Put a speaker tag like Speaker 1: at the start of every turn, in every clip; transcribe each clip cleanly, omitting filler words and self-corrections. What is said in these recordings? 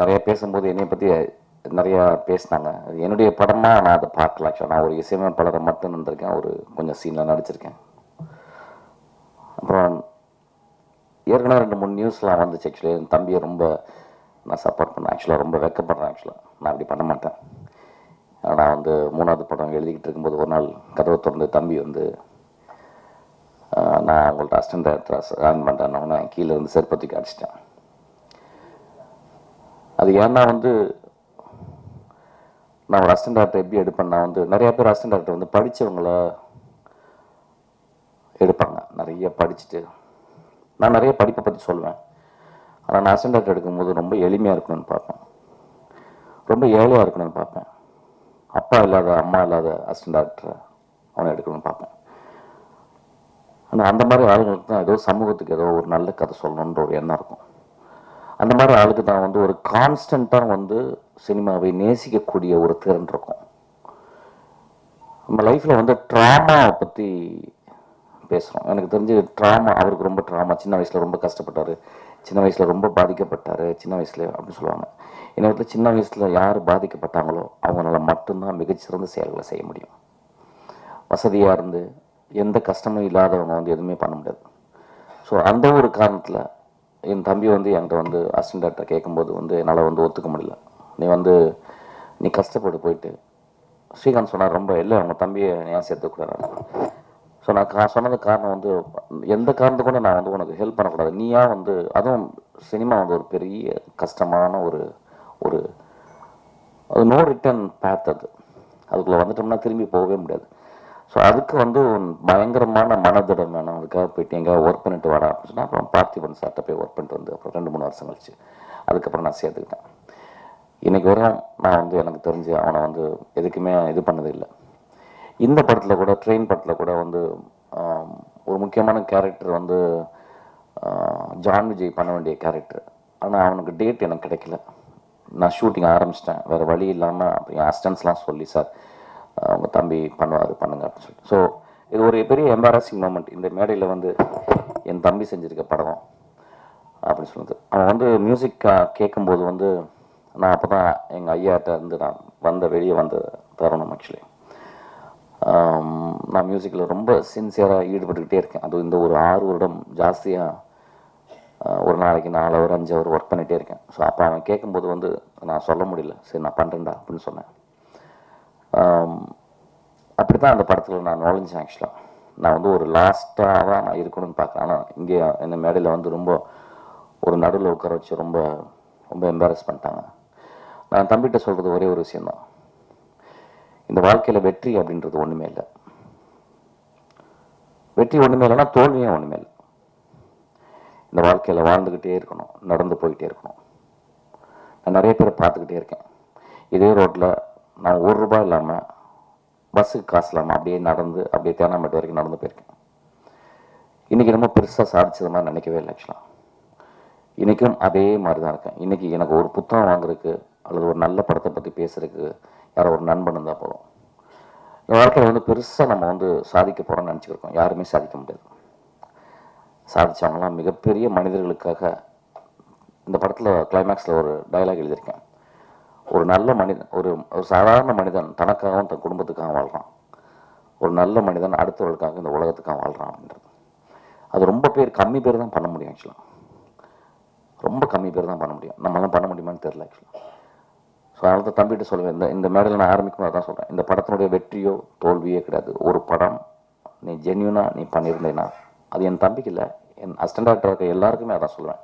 Speaker 1: நிறைய பேசும்போது என்னை பற்றி நிறையா பேசினாங்க. அது என்னுடைய படமாக நான் அதை பார்க்கல. ஆக்சுவலாக நான் ஒரு இசையமைப்பாளரை மட்டும் இருந்திருக்கேன், ஒரு கொஞ்சம் சீனில் நடிச்சிருக்கேன். அப்புறம் ஏற்கனவே 2-3 நியூஸ்லாம் வந்துச்சு. ஆக்சுவலி என் தம்பியை ரொம்ப நான் சப்போர்ட் பண்ணேன். ஆக்சுவலாக ரொம்ப வெக்கப்படுறேன். ஆக்சுவலாக நான் அப்படி பண்ண மாட்டேன். நான் வந்து 3வது படம் எழுதிக்கிட்டு இருக்கும்போது ஒரு நாள் கதவை திறந்து தம்பி வந்து நான் உங்கள்ட்ட அசிஸ்டன்ட் டைரக்டராக ஆன் பண்ணுறேன்னு கீழே இருந்து செருப்பத்துக்கு அடிச்சிட்டேன். அது ஏன்னா வந்து நான் ஒரு அசிஸ்டன்ட் டைரக்டர் எப்படி எடுப்பேன், நான் வந்து நிறைய பேர் அசிஸ்டன்ட் டைரக்டர் வந்து படித்தவங்கள எடுப்பாங்க. நிறைய படிச்சுட்டு நான் நிறைய படிப்பை பற்றி சொல்லுவேன். ஆனால் நான் அசிஸ்டன்ட் டைரக்டர் எடுக்கும்போது ரொம்ப எளிமையாக இருக்கணும்னு பார்ப்பேன், ரொம்ப ஏழையாக இருக்கணும்னு பார்ப்பேன். அப்பா இல்லாத அம்மா இல்லாத அசிஸ்டன்ட் டைரக்டரை அவனை எடுக்கணும்னு பார்ப்பேன். ஆனால் அந்த மாதிரி ஆளுங்களுக்கு தான் ஏதோ சமூகத்துக்கு ஏதோ ஒரு நல்ல கதை சொல்லணுன்ற ஒரு எண்ணம் இருக்கும். அந்த மாதிரி ஆளுக்கு தான் வந்து ஒரு கான்ஸ்டண்ட்டாக வந்து சினிமாவை நேசிக்கக்கூடிய ஒரு திறன் இருக்கும். நம்ம லைஃப்பில் வந்து ட்ராமாவை பற்றி பேசுகிறோம். எனக்கு தெரிஞ்சு ட்ராமா, அவருக்கு ரொம்ப ட்ராமா, சின்ன வயசில் ரொம்ப கஷ்டப்பட்டார், சின்ன வயசில் ரொம்ப பாதிக்கப்பட்டார், சின்ன வயசில் அப்படின்னு சொல்லுவாங்க. இன்னொரு சின்ன வயசில் யார் பாதிக்கப்பட்டாங்களோ அவங்களால மட்டும்தான் மிகச்சிறந்த செயல்களை செய்ய முடியும். வசதியாக இருந்து எந்த கஷ்டமும் இல்லாதவங்க வந்து எதுவுமே பண்ண முடியாது. ஸோ அந்த ஒரு காரணத்தில் என் தம்பி வந்து என்கிட்ட வந்து அசிஸ்டன்ட் டைரக்டர் கேட்கும்போது வந்து என்னால் வந்து ஒத்துக்க முடியல. நீ கஷ்டப்பட்டு போயிட்டு ஸ்ரீகாந்த் சொன்னார், ரொம்ப இல்லை அவங்க தம்பியை ஏன் சேர்த்துக்கூடாது. ஸோ நான் சொன்னது காரணம் வந்து எந்த காரணத்தை கூட நான் வந்து உனக்கு ஹெல்ப் பண்ணக்கூடாது. நீயா வந்து அதுவும் சினிமா வந்து ஒரு பெரிய கஷ்டமான ஒரு ஒரு அது நோ ரிட்டர்ன் பேத். அதுக்குள்ளே வந்துட்டோம்னா திரும்பி போகவே முடியாது. ஸோ அதுக்கு வந்து பயங்கரமான மனதிடம் வேணும். அதுக்காக போயிட்டு எங்கேயாவது ஒர்க் பண்ணிட்டு வாடா அப்படின்னு சொன்னால் அப்புறம் பார்த்திபன் சார்கிட்ட போய் ஒர்க் பண்ணிட்டு வந்து அப்புறம் 2-3 வருஷம் கழிச்சு அதுக்கப்புறம் நான் சேர்த்துக்கிட்டேன். இன்றைக்கி வரும் நான் வந்து எனக்கு தெரிஞ்சு அவனை வந்து எதுக்குமே இது பண்ணதில்லை. இந்த படத்தில் கூட ட்ரெயின் படத்தில் கூட வந்து ஒரு முக்கியமான கேரக்டர் வந்து ஜான் விஜய் பண்ண வேண்டிய கேரக்டர். ஆனால் அவனுக்கு டேட் எனக்கு கிடைக்கல. நான் ஷூட்டிங் ஆரம்பிச்சிட்டேன், வேறு வழி இல்லாமல் என் அசிஸ்டன்ஸ்லாம் சொல்லி சார் உங்கள் தம்பி பண்ணுவார் பண்ணுங்க அப்படின்னு சொல்லிட்டு. ஸோ இது ஒரு பெரிய எம்பாரசிங் மூமெண்ட். இந்த மேடையில் வந்து என் தம்பி செஞ்சுருக்க படம் அப்படின்னு சொல்லுது. அவன் வந்து மியூசிக் கேட்கும்போது வந்து நான் அப்போ தான் எங்கள் ஐயாட்ட இருந்து நான் வெளியே வந்த தருணம். ஆக்சுவலி நான் மியூசிக்கில் ரொம்ப சின்சியராக ஈடுபட்டுக்கிட்டே இருக்கேன். அது இந்த ஒரு 6 வருடம் ஜாஸ்தியாக ஒரு நாளைக்கு 4 ஹவர் 5 ஹவர் ஒர்க் பண்ணிகிட்டே இருக்கேன். ஸோ அப்போ அவன் கேட்கும்போது வந்து நான் சொல்ல முடியல, சரி நான் பண்ணுறேன்டா அப்படின்னு சொன்னேன். அப்படி தான் அந்த படத்தில் நான் நுழைஞ்சேன். ஆக்சுவலாக நான் வந்து ஒரு லாஸ்ட்டாக தான் நான் இருக்கணும்னு பார்க்குறேன். ஆனால் இங்கே இந்த மேடையில் வந்து ரொம்ப ஒரு நடுவில் உட்கார வச்சு ரொம்ப ரொம்ப எம்பாரஸ் பண்ணிட்டாங்க. நான் தம்பிகிட்ட சொல்கிறது ஒரே ஒரு விஷயந்தான், இந்த வாழ்க்கையில் வெற்றி அப்படின்றது ஒன்றுமே இல்லை. வெற்றி ஒன்றுமே இல்லைன்னா தோல்வியும் ஒன்றுமே இல்லை. இந்த வாழ்க்கையில் வாழ்ந்துக்கிட்டே இருக்கணும், நடந்து போய்கிட்டே இருக்கணும். நான் நிறைய பேரை பார்த்துக்கிட்டே இருக்கேன். இதே ரோட்டில் நான் ₹1 இல்லாமல் பஸ்ஸுக்கு காசு இல்லாமல் அப்படியே நடந்து அப்படியே தேனாம்பேட்டை வரைக்கும் நடந்து போயிருக்கேன். இன்றைக்கி ரொம்ப பெருசாக சாதிச்சது மாதிரி நினைக்கவே இல்லை. ஆக்சுவலாக இன்றைக்கும் அதே மாதிரி தான் இருக்கேன். இன்றைக்கி எனக்கு ஒரு புத்தகம் வாங்குறதுக்கு அல்லது ஒரு நல்ல படத்தை பற்றி பேசுகிறதுக்கு யாரோ ஒரு நண்பன் இருந்தால் போதும். இந்த வாழ்க்கையில் வந்து பெருசாக நம்ம வந்து சாதிக்க போகிறோம்னு நினச்சிக்கிருக்கோம். யாருமே சாதிக்க முடியாது. சாதித்தவங்களாம் மிகப்பெரிய மனிதர்களுக்காக. இந்த படத்தில் கிளைமேக்ஸில் ஒரு டைலாக் எழுதியிருக்கேன், ஒரு நல்ல மனிதன் ஒரு சாதாரண மனிதன் தனக்காகவும் தன் குடும்பத்துக்காக வாழ்கிறான், ஒரு நல்ல மனிதன் அடுத்தவர்களுக்காக இந்த உலகத்துக்காக வாழ்கிறான் அப்படின்றது. அது ரொம்ப கம்மி பேர் தான் பண்ண முடியும். ஆக்சுவலாக ரொம்ப கம்மி பேர் தான் பண்ண முடியும். நம்மளாம் பண்ண முடியுமான்னு தெரியல. ஆக்சுவலாக ஸோ அதனால தம்பிகிட்ட சொல்லுவேன், இந்த மேடையில் நான் ஆரம்பிக்கணும் அதான் சொல்கிறேன், இந்த படத்தினுடைய வெற்றியோ தோல்வியே கிடையாது. ஒரு படம் நீ ஜென்யூனாக நீ பண்ணியிருந்தேன்னா அது என் தம்பிக்கு இல்லை, என் அசிஸ்டன்ட் டைரக்டர் இருக்க எல்லாருக்குமே அதான் சொல்லுவேன்.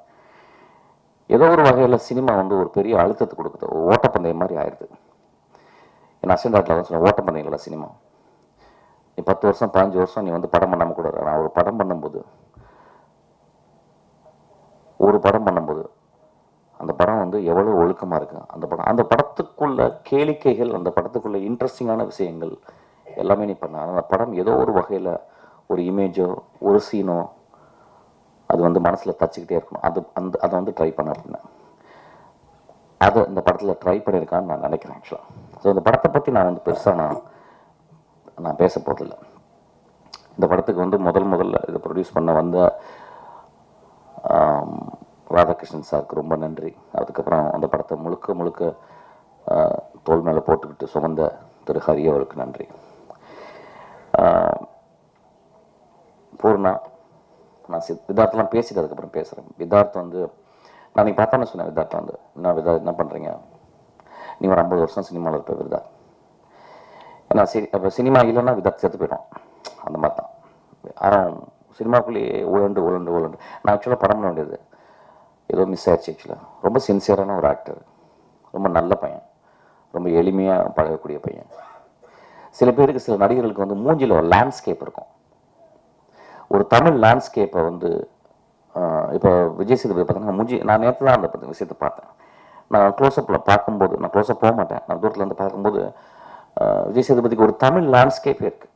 Speaker 1: ஏதோ ஒரு வகையில் சினிமா வந்து ஒரு பெரிய அழுத்தத்தை கொடுக்குது, ஒரு ஓட்டப்பந்தயம் மாதிரி ஆயிடுது. என் அசிஸ்டன்ட் டைரக்டர் தான் சொல்லுவேன், ஓட்டப்பந்தயம் இல்லை சினிமா. நீ 10 வருஷம் 15 வருஷம் நீ வந்து படம் பண்ணாமல் கூட நான் ஒரு படம் பண்ணும்போது அந்த படம் வந்து எவ்வளோ ஒழுக்கமாக இருக்குது. அந்த படத்துக்குள்ள கேளிக்கைகள், அந்த படத்துக்குள்ள இன்ட்ரெஸ்டிங்கான விஷயங்கள் எல்லாமே நீ பண்ண. அந்த படம் ஏதோ ஒரு வகையில் ஒரு இமேஜோ ஒரு சீனோ அது வந்து மனசில் தச்சுக்கிட்டே இருக்கணும். அதை வந்து ட்ரை பண்ண அப்படின்னா அதை இந்த படத்தில் ட்ரை பண்ணியிருக்கான்னு நான் நினைக்கிறேன். ஆக்சுவலாக ஸோ இந்த படத்தை பற்றி நான் வந்து பெருசாக நான் பேச போகிறதில்லை. இந்த படத்துக்கு வந்து முதல்ல இதை ப்ரொடியூஸ் பண்ண வந்த ராதாகிருஷ்ணன் சாருக்கு ரொம்ப நன்றி. அதுக்கப்புறம் அந்த படத்தை முழுக்க முழுக்க தோல் மேலே போட்டுக்கிட்டு சுமந்த திரு ஹரி அவருக்கு நன்றி. பூர்ணா, நான் விதார்த்தெலாம் பேசிட்டு அதுக்கப்புறம் பேசுகிறேன். விதார்த்தம் வந்து நான் நீ பார்த்தானே சொன்னேன். விதார்த்தம் வந்து என்ன பண்ணுறீங்க, நீ ஒரு 50 வருஷம் சினிமாவில் இருப்ப விருதா. ஏன்னா அப்போ சினிமா இல்லைன்னா விதார்த்து செத்து போயிடும். அந்த மாதிரி தான். ஆனால் சினிமாக்குள்ளேயே உழண்டு நான் ஆக்சுவலாக படம் பண்ண வேண்டியது ஏதோ மிஸ் ஆயிடுச்சு. ஆக்சுவலாக ரொம்ப சின்சியரான ஒரு ஆக்டர், ரொம்ப நல்ல பையன், ரொம்ப எளிமையாக பழகக்கூடிய பையன். சில பேருக்கு, சில நடிகர்களுக்கு வந்து மூஞ்சியில் ஒரு லேண்ட்ஸ்கேப் இருக்கும். ஒரு தமிழ் லேண்ட்ஸ்கேப்பை வந்து இப்போ விஜய் சேதுபதி பார்த்தீங்கன்னா மூஞ்சி, நான் நேற்று தான் அந்த விஷயத்தை பார்த்தேன். நான் க்ளோஸ்அப்பில் பார்க்கும்போது, நான் க்ளோஸ்அப் போக மாட்டேன், நான் தூரத்தில் இருந்து பார்க்கும்போது விஜய் சேதுபதிக்கு ஒரு தமிழ் லேண்ட்ஸ்கேப் இருக்குது.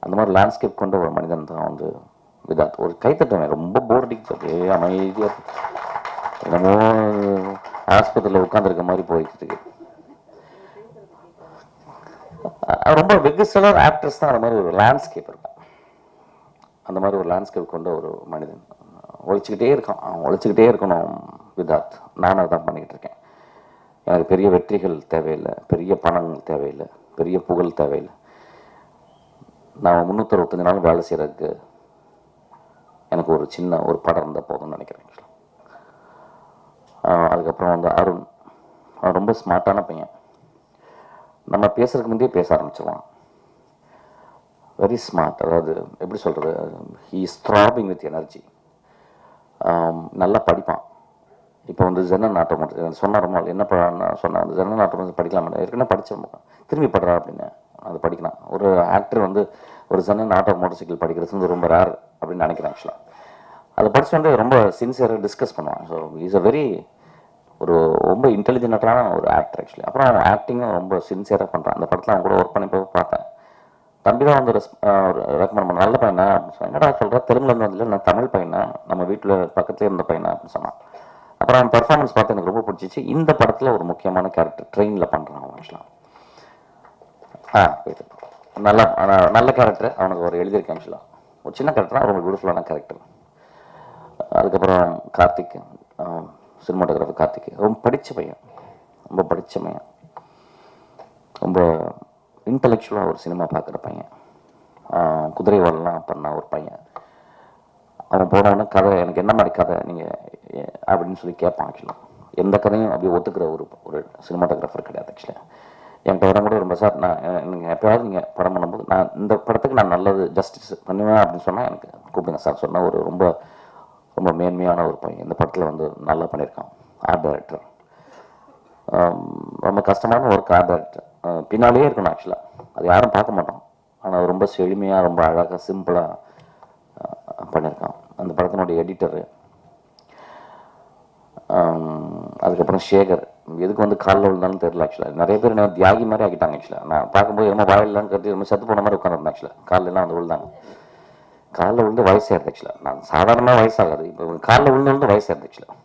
Speaker 1: அந்த மாதிரி லேண்ட்ஸ்கேப் கொண்ட ஒரு மனிதன் தான் வந்து விதார்த். ஒரு கைத்தட்டுவேன், ரொம்ப போர் அடிக்கிறது, அமைதியாக என்னமோ ஆஸ்பத்திரியில் உட்காந்துருக்க மாதிரி போயிட்டு இருக்கு. ரொம்ப வெகு சில ஆக்டர்ஸ் தான் அந்த மாதிரி ஒரு லேண்ட்ஸ்கேப் இருக்கும். அந்த மாதிரி ஒரு லேண்ட்ஸ்கேப் கொண்ட ஒரு மனிதன் ஒழிச்சுக்கிட்டே இருக்கான். அவன் ஒழிச்சுக்கிட்டே இருக்கணும் விதார்த். நானும் அதான் பண்ணிக்கிட்டு இருக்கேன். எனக்கு பெரிய வெற்றிகள் தேவையில்லை, பெரிய பணங்கள் தேவையில்லை, பெரிய புகழ் தேவையில்லை. நான் 365 நாள் வேலை செய்கிறதுக்கு எனக்கு ஒரு சின்ன ஒரு படம் இருந்தால் போதும்னு நினைக்கிறேன். அதுக்கப்புறம் வந்து அருண், அவன் ரொம்ப ஸ்மார்ட்டான பையன். நம்ம பேசுறதுக்கு முந்தையே பேச ஆரம்பிச்சிருவான். Very smart. அதாவது எப்படி சொல்கிறது, he is throbbing with energy. நல்லா படிப்பான். இப்போ வந்து ஜெனரல் நாட்டம் சொன்ன ரொம்ப என்ன சொன்னேன், அந்த ஜெனரல் நாட்டம் படிக்கலாம், ஏற்கனவே படித்தேன், திரும்பி படுறா அப்படின்னு. அது படிக்கலாம். ஒரு ஆக்டர் வந்து ஒரு ஜெனரல் ஆட்டோ மோட்டர் சைக்கிள் படிக்கிறது வந்து ரொம்ப ரேர் அப்படின்னு நினைக்கிறேன். ஆக்சுவலாக அதை படித்து வந்து ரொம்ப சின்சியராக டிஸ்கஸ் பண்ணுவான். ஸோ இஸ் அ வெரி ஒரு ரொம்ப இன்டெலிஜென்ட்டான ஒரு ஆக்டர் ஆக்சுவலி. அப்புறம் அவன் ஆக்டிங்கும் ரொம்ப சின்சியராக பண்ணுறான். அந்த படத்தில் அவன் கூட ஒர்க் பண்ணி போய் பார்த்தேன். தம்பி தான் வந்து ரெக்கமெண்ட் பண்ண, நல்ல பையனா அப்படின்னு சொன்னேன். என்னடா சொல்கிறா, தெலுங்குலேருந்து வந்து நான் தமிழ் பையனா, நம்ம வீட்டில் பக்கத்துலேயே இருந்த பையனா அப்படின்னு சொன்னான். அப்புறம் அவன் பெர்ஃபார்மன்ஸ் பார்த்து எனக்கு ரொம்ப பிடிச்சிச்சு. இந்த படத்தில் ஒரு முக்கியமான கேரக்டர் ட்ரெயினில் பண்ணுறான் அவன் ஆக்சுவலாக. நல்லா நல்ல கேரக்டர் அவனுக்கு ஒரு எழுதியிருக்கேன். ஆக்சுவலாக ஒரு சின்ன கேரக்டர் தான், ரொம்ப பியூட்டிஃபுல்லான கேரக்டர். அதுக்கப்புறம் கார்த்திக், சினிமாட்டோகிராஃபர் கார்த்திக், ரொம்ப படித்த பையன், ரொம்ப படித்த பையன், ரொம்ப இன்டலெக்சுவலாக ஒரு சினிமா பார்க்குற பையன். குதிரை வாழலாம் பண்ண ஒரு பையன். அவன் போனவொடனே கதை, எனக்கு என்ன மாதிரி கதை நீங்கள் அப்படின்னு சொல்லி கேட்பான். ஆக்சுவலாக எந்த கதையும் அப்படியே ஒத்துக்கிற ஒரு சினிமாட்டோகிராஃபர் கிடையாது. ஆக்சுவலாக என்கிட்ட வர கூட ரொம்ப, சார் நான் நீங்கள் எப்போயாவது நீங்கள் படம் பண்ணும்போது நான் இந்த படத்துக்கு நான் நல்லது ஜஸ்டிஸ் பண்ணுவேன் அப்படின்னு சொன்னால் எனக்கு கூப்பிடுங்க சார் சொன்னால் ஒரு ரொம்ப ரொம்ப மேன்மையான ஒரு பையன். இந்த படத்தில் வந்து நல்லா பண்ணியிருக்கான். ஆர்ட் டைரக்டர், ரொம்ப கஷ்டமான ஒர்க். ஆர்ட் டைரக்டர் பின்னாலேயே இருக்கணும். ஆக்சுவலாக அது யாரும் பார்க்க மாட்டோம், ஆனால் ரொம்ப செழுமையாக ரொம்ப அழகாக சிம்பிளாக பண்ணியிருக்கான். அந்த படத்தினுடைய எடிட்டரு. அதுக்கப்புறம் சேகர், எதுக்கு வந்து காலில் விழுந்தாலும் தெரியல. ஆக்சுவலாக நிறைய பேர் என்ன தியாகி மாதிரி ஆக்கிட்டாங்க. ஆக்சுவலாக நான் பார்க்கும்போது என்னமோ வாயிலாம் கட்டி ரொம்ப சத்து போன மாதிரி உட்காந்துருந்தேன். ஆக்சுவலாக காலெல்லாம் வந்து விழுந்தாங்க. காலில் விழுந்து வயசாயிருது. ஆக்சுவலாக நான் சாதாரணமாக வயசாகாது, இப்போ காலில் விழுந்து வயசாயிருது. ஆக்சுவலாக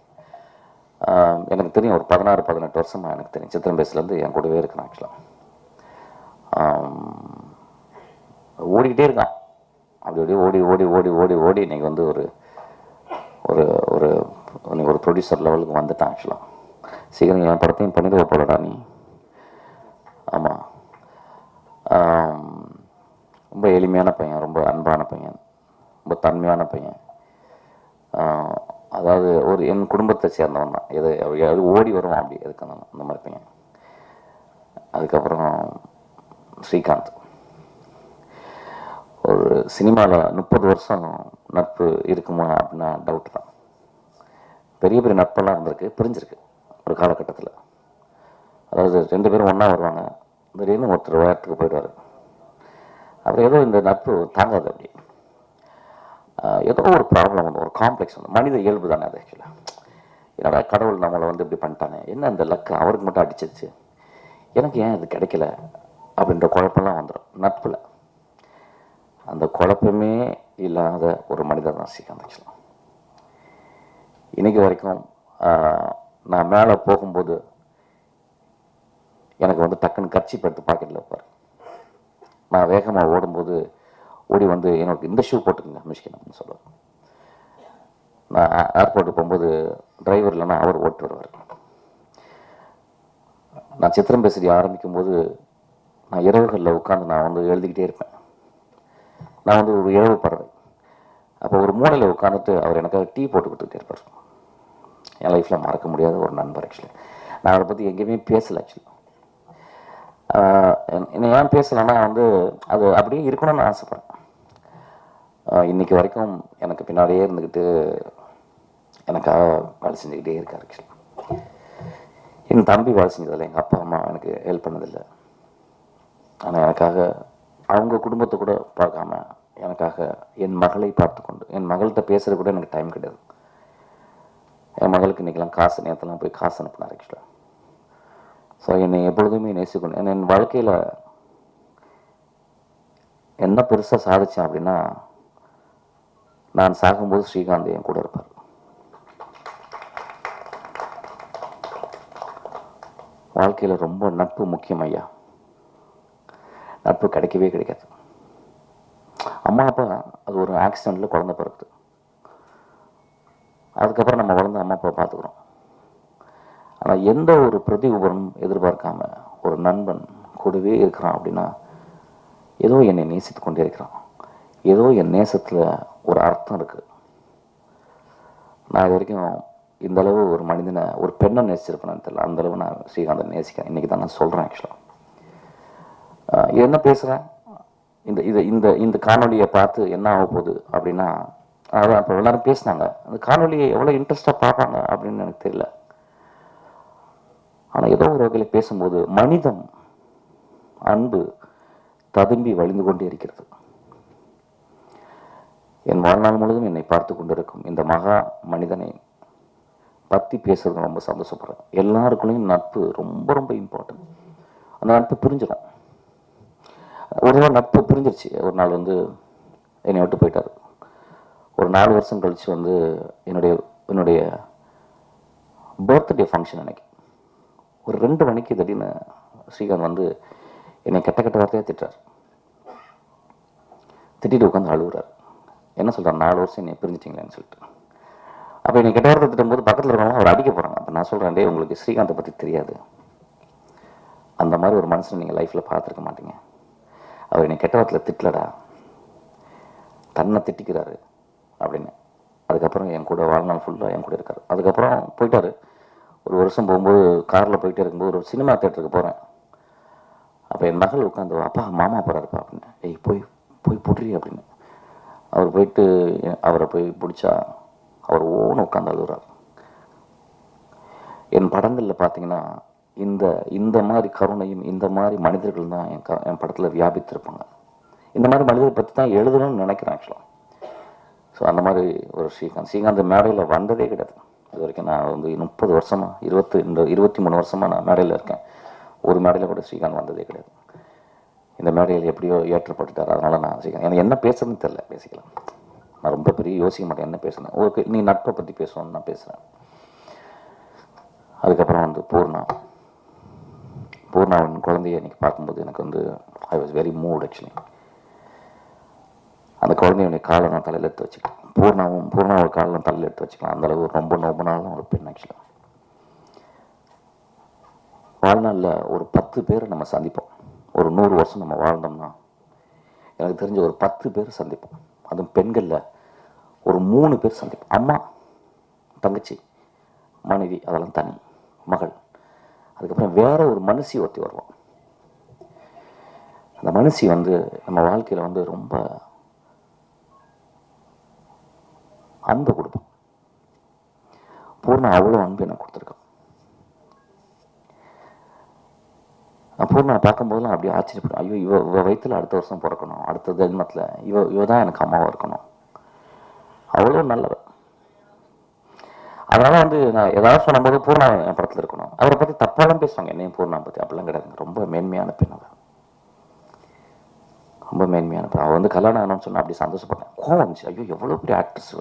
Speaker 1: எனக்கு தெரியும், ஒரு 16-18 வருஷமாக எனக்கு தெரியும். சித்திரம் பேசுலேருந்து என் கூடவே இருக்கிறேன். ஆக்சுவலாக ஓடிக்கிட்டே இருக்கான். அப்படி அப்படியே ஓடி ஓடி ஓடி ஓடி ஓடி இன்னைக்கு வந்து ஒரு ஒரு ஒரு இன்னைக்கு ஒரு ப்ரொடியூசர் லெவலுக்கு வந்துட்டான். ஆக்சுவலாக சீக்கிரம் என் படத்தையும் பண்ணிடுவ போலடா நீ. ஆமாம், ரொம்ப எளிமையான பையன், ரொம்ப அன்பான பையன், ரொம்ப தன்மையான பையன். அதாவது ஒரு என் குடும்பத்தை சேர்ந்தவன் தான். எது ஓடி வருவான் அப்படி எதுக்கு அந்த மாதிரி பையன். அதுக்கப்புறம் ஸ்ரீகாந்த், ஒரு சினிமாவில் 30 வருஷம் நட்பு இருக்குமா அப்படின்னா டவுட் தான். பெரிய பெரிய நட்பெல்லாம் இருந்திருக்கு, பிரிஞ்சிருக்கு ஒரு காலகட்டத்தில். அதாவது 2 பேரும் ஒன்றா வருவாங்க, திடீர்னு ஒருத்தர் வேறத்துக்கு போயிடுவார். அப்புறம் ஏதோ இந்த நட்பு தாங்காது. அப்படி ஏதோ ஒரு ப்ராப்ளம் வந்து, ஒரு காம்ப்ளெக்ஸ் வந்து, மனித இயல்பு தானே அது. ஆக்சுவலாக என்னடா கடவுள் நம்மளை வந்து இப்படி பண்ணிட்டானே, என்ன இந்த லக்கு அவருக்கு மட்டும் அடிச்சிருச்சு, எனக்கு ஏன் இது கிடைக்கல அப்படின்ற குழப்பம்லாம் வந்துடும் நட்பில். அந்த குழப்பமே இல்லாத ஒரு மனிதர் தான் ஸ்ரீகாந்த். ஆக்சுவலாக இன்னைக்கு வரைக்கும் நான் மேலே போகும்போது எனக்கு வந்து டக்குன்னு கர்ச்சீப் எடுத்து பாக்கெட்டில் வைப்பார். நான் வேகமாக ஓடும்போது ஓடி வந்து எனக்கு இந்த ஷூ போட்டுக்கங்க மிஷ்கின் அப்படின்னு சொல்லுவார். நான் ஏர்போர்ட்டுக்கு போகும்போது டிரைவர் இல்லைன்னா அவர் ஓட்டு வருவார். நான் சித்திரம் பேசுறி ஆரம்பிக்கும் போது நான் இரவுகளில் உட்காந்து நான் வந்து எழுதிக்கிட்டே இருப்பேன். நான் வந்து ஒரு இரவு பறவை. அப்போ ஒரு மூலையில் உட்காந்துட்டு அவர் எனக்காக டீ போட்டு கொடுத்துட்டே இருப்பார். என் லைஃப்பில் மறக்க முடியாத ஒரு நண்பர். ஆக்சுவலி நான் அவரை பற்றி எங்கேயுமே பேசலை. ஆக்சுவலி என்ன ஏன் பேசலைன்னா வந்து அது அப்படியே இருக்கணும்னு ஆசைப்பட்றேன். இன்னைக்கு வரைக்கும் எனக்கு பின்னாடியே இருந்துக்கிட்டு எனக்காக வேலை செஞ்சுக்கிட்டே இருக்கார். ஆக்சுவலி என் தம்பி வேலை செஞ்சதில்லை, எங்கள் அப்பா அம்மா எனக்கு ஹெல்ப் பண்ணதில்லை. ஆனால் எனக்காக அவங்க குடும்பத்தை கூட பார்க்காம எனக்காக என் மகளை பார்த்து கொண்டு, என் மகள்கிட்ட பேசுறது கூட எனக்கு டைம் கிடையாது. என் மகளுக்கு இன்றைக்கெல்லாம் காசு நேரத்தெல்லாம் போய் காசு அனுப்பினார். ஆக்சுவலாக ஸோ என்னை எப்பொழுதுமே நேசிக்கணும். என் வாழ்க்கையில் என்ன பெருசாக சாதித்தேன் அப்படின்னா, நான் சாகும்போது ஸ்ரீகாந்த் என் கூட இருப்பார். வாழ்க்கையில் ரொம்ப நட்பு முக்கியம் ஐயா. நட்பு கிடைக்கவே கிடைக்காது. அம்மா அப்பா அது ஒரு ஆக்சிடெண்ட்டில் குழந்தை பிறகுது. அதுக்கப்புறம் நம்ம வளர்ந்து அம்மா அப்பா பார்த்துக்குறோம். ஆனால் எந்த ஒரு பிரதி உபரமும் எதிர்பார்க்காம ஒரு நண்பன் கூடவே இருக்கிறான் அப்படின்னா, ஏதோ என்னை நேசித்து கொண்டே இருக்கிறான். ஏதோ என் நேசத்தில் ஒரு அர்த்தம் இருக்குது. நான் இது வரைக்கும் இந்த அளவு ஒரு மனிதனை, ஒரு பெண்ணை நேசிச்சிருப்பேன்னு தெரியல. அந்தளவு நான் ஸ்ரீகாந்தை நேசிக்கிறேன். இன்றைக்கி தான் நான் சொல்கிறேன். ஆக்சுவலாக என்ன பேசுகிறேன், இந்த இதை இந்த இந்த காணொலியை பார்த்து என்ன ஆக போகுது அப்படின்னா, அதான் இப்போ எல்லாரும் பேசினாங்க, அந்த காணொலியை எவ்வளோ இன்ட்ரெஸ்டாக பார்ப்பாங்க அப்படின்னு எனக்கு தெரியல. ஆனால் ஏதோ ஒரு வகையில் பேசும்போது மனிதம், அன்பு ததும்பி வழிந்து கொண்டே இருக்கிறது. என் வாழ்நாள் முழுவதும் என்னை பார்த்து கொண்டிருக்கும் இந்த மகா மனிதனை பற்றி பேசுறது ரொம்ப சந்தோஷப்படுறேன். எல்லாருக்குள்ளேயும் நட்பு ரொம்ப ரொம்ப இம்பார்ட்டன்ட். அந்த நட்பு பிரிஞ்சிடும். ஒரு நாள் நட்பு பிரிஞ்சிருச்சு. ஒரு நாள் வந்து என்னை விட்டு போயிட்டார். ஒரு 4 வருஷம் கழித்து வந்து என்னுடைய பர்த்டே ஃபங்க்ஷன் அன்னைக்கு ஒரு 2 மணிக்கு திடீர்னு ஸ்ரீகாந்த் வந்து என்னை கெட்ட கெட்ட வார்த்தையாக திட்டுறார். திட்டிட்டு உட்காந்து அழுகுறார். என்ன சொல்கிறார், 4 வருஷம் என்னை பிரிஞ்சிட்டிங்களேன்னு சொல்லிட்டு. அப்போ என்னை கெட்ட வார்த்தை திட்டும்போது பக்கத்தில் இருக்கிறவங்க அவர் அடிக்க போகிறாங்க. அப்போ நான் சொல்கிறேன், டே உங்களுக்கு ஸ்ரீகாந்தை பற்றி தெரியாது. அந்த மாதிரி ஒரு மனுஷனை நீங்கள் லைஃப்பில் பார்த்துருக்க மாட்டீங்க. அவர் என்னை கெட்ட வார்த்தையில் திட்டலடா, தன்னை திட்டிக்கிறாரு அப்படின்னு. அதுக்கப்புறம் என் கூட வாழ்நாள் ஃபுல்லாக என் கூட இருக்கார். அதுக்கப்புறம் போயிட்டார். ஒரு வருஷம் போகும்போது காரில் போயிட்டே இருக்கும்போது ஒரு சினிமா தேட்டருக்கு போகிறேன். அப்போ என் மகள் உட்காந்து, அப்பா மாமா போகிறாருப்பா அப்படின்னு. ஏய் போய் போய் புட்றி அப்படின்னு. அவர் போயிட்டு அவரை போய் பிடிச்சா அவர் ஓன்னு உட்காந்து அழுகுறார். என் படங்களில் பார்த்தீங்கன்னா இந்த இந்த மாதிரி கருணையும் இந்த மாதிரி மனிதர்கள் தான் என் படத்தில் வியாபித்திருப்பாங்க. இந்த மாதிரி மனிதரை பற்றி தான் எழுதணும்னு நினைக்கிறேன் ஆக்சுவலாக. ஸோ அந்த மாதிரி ஒரு ஸ்ரீகாந்த் மேடையில் வந்ததே கிடையாது இது வரைக்கும். நான் வந்து 30 வருஷமாக 23 வருஷமாக நான் மேடையில் இருக்கேன். ஒரு மேடையில் கூட ஸ்ரீகாந்த் வந்ததே கிடையாது. இந்த மேடையில் எப்படியோ ஏற்றப்பட்டுட்டார். அதனால் நான் ஸ்ரீகாந்த் எனக்கு என்ன பேசுறதுன்னு தெரில. பேசிக்கலாம், நான் ரொம்ப பெரிய யோசிக்க மாட்டேன் என்ன பேசுனேன். ஓகே நீ நட்பை பற்றி பேசுவோன்னு நான் பேசுகிறேன். அதுக்கப்புறம் வந்து பூர்ணாவின் குழந்தைய இன்னைக்கு பார்க்கும்போது எனக்கு வந்து I was very mood actually. அந்த குழந்தைய காலை நான் தலையில் எடுத்து வச்சுக்கலாம். பூர்ணாவோட காலில் தலையில் எடுத்து வச்சுக்கலாம். அந்தளவு ரொம்ப நாளும் ஒரு பெண் ஆக்சுவலாக. வாழ்நாளில் ஒரு 10 பேரை நம்ம சந்திப்போம். ஒரு 100 வருஷம் நம்ம வாழ்ந்தோம்னா எனக்கு தெரிஞ்ச ஒரு 10 பேர் சந்திப்போம். அதுவும் பெண்களில் ஒரு 3 பேர் சந்திப்போம். அம்மா, தங்கச்சி, மனைவி, அதெல்லாம் தனி, மகள். அதுக்கப்புறம் வேற ஒரு மனுஷி ஒருத்தி வருவோம். அந்த மனுஷி வந்து நம்ம வாழ்க்கையில் வந்து ரொம்ப அன்பு கொடுப்போம். பூர்ணா அவ்வளோ அன்பு எனக்கு கொடுத்துருக்கோம். நான் பூர்ணா பார்க்கும்போதெல்லாம் அப்படியே ஆச்சரியப்படும். ஐயோ இவ வயிற்றுல அடுத்த வருஷம் பிறக்கணும், அடுத்த ஜென்மத்தில் இவ தான் எனக்கு அம்மாவாக இருக்கணும். அவ்வளோ நல்லவர். அதனால வந்து நான் ஏதாவது சொன்னபோது பூர்ணா என் படத்தில் இருக்கணும். அவரை பற்றி தப்பாலாம் பேசுவாங்க என்னையும் பூர்ணா பற்றி. அப்படிலாம் கிடையாது. ரொம்ப மேன்மையான பெண் அவர். ரொம்ப மேன்மையான பெண். அவள் வந்து கல்யாணம் ஆகணும்னு சொன்னால் அப்படி சந்தோஷப்பட்டேன். கோவம் வந்துச்சு. ஐயோ எவ்வளோ பெரிய ஆக்ட்ரஸ்,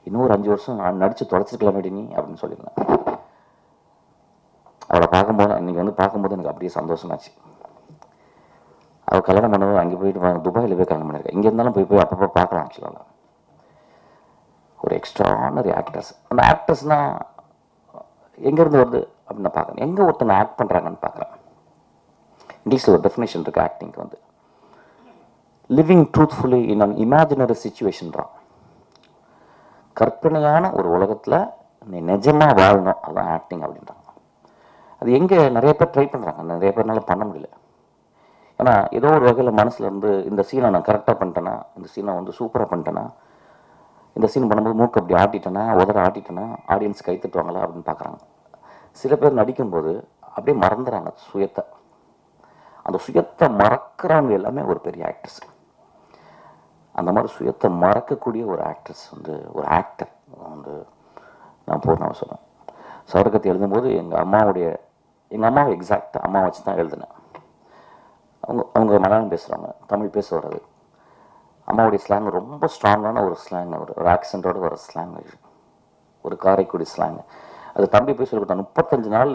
Speaker 1: இன்னும் ஒரு 5 வருஷம் நான் நடித்து தொலைச்சிருக்கலாமேடி நீ அப்படின்னு சொல்லியிருந்தேன். அவளை பார்க்கும்போது இன்றைக்கி வந்து பார்க்கும்போது எனக்கு அப்படியே சந்தோஷமாச்சு. அவள் கல்யாணம் பண்ணவும் அங்கே போயிட்டு துபாயில் போய் கல்யாணம் பண்ணியிருக்கேன். இங்கே இருந்தாலும் போய் அப்பப்போ பார்க்கலாம் ஆக்சுவலாக. ஒரு எக்ஸ்ட்ரானரி ஆக்டர்ஸ். அந்த ஆக்டர்ஸ்னால் எங்கேருந்து வருது அப்படின்னு நான் பார்க்குறேன். எங்கே ஒருத்தனை ஆக்ட் பண்ணுறாங்கன்னு பார்க்குறேன். இங்கிலீஷில் ஒரு டெஃபினேஷன் இருக்குது ஆக்டிங்க்கு வந்து, living truthfully in an imaginary சிச்சுவேஷன்றான். கற்பனையான ஒரு உலகத்தில் நீ நிஜமாக வாழணும், அதுதான் ஆக்டிங் அப்படின்றாங்க. அது எங்கே நிறைய பேர் ட்ரை பண்ணுறாங்க, நிறைய பேர்னால பண்ண முடியல. ஏன்னா ஏதோ ஒரு வகையில் மனசில் இருந்து இந்த சீனை நான் கரெக்டாக பண்ணிட்டேன்னா, இந்த சீனை வந்து சூப்பராக பண்ணிட்டேன்னா, இந்த சீன் பண்ணும்போது மூக்கு அப்படி ஆட்டிட்டேன்னா, உதற ஆட்டிட்டேன்னா ஆடியன்ஸ் கை தட்டுவாங்களா அப்படின்னு பார்க்குறாங்க. சில பேர் நடிக்கும்போது அப்படியே மறந்துடுறாங்க சுயத்தை. அந்த சுயத்தை மறக்கிறவங்க எல்லாமே ஒரு பெரிய ஆக்டர்ஸ். அந்த மாதிரி சுயத்தை மறக்கக்கூடிய ஒரு ஆக்ட்ரஸ் வந்து ஒரு ஆக்டர் வந்து நான் பூர்ணாவை சொன்னேன். சவரக்கத்தை எழுதும்போது எங்கள் அம்மாவை எக்ஸாக்டாக அம்மா வச்சு தான் எழுதினேன். அவங்க மலையாளம் பேசுகிறாங்க, தமிழ் பேச வராது. அம்மாவுடைய ஸ்லாங் ரொம்ப ஸ்ட்ராங்கான ஒரு ஸ்லாங், ஒரு ஆக்சென்ட்டோடு வர ஸ்லாங், ஒரு காரைக்குடி ஸ்லாங். அது தம்பி போய் சொல்லி கொடுத்தான். 35 நாள்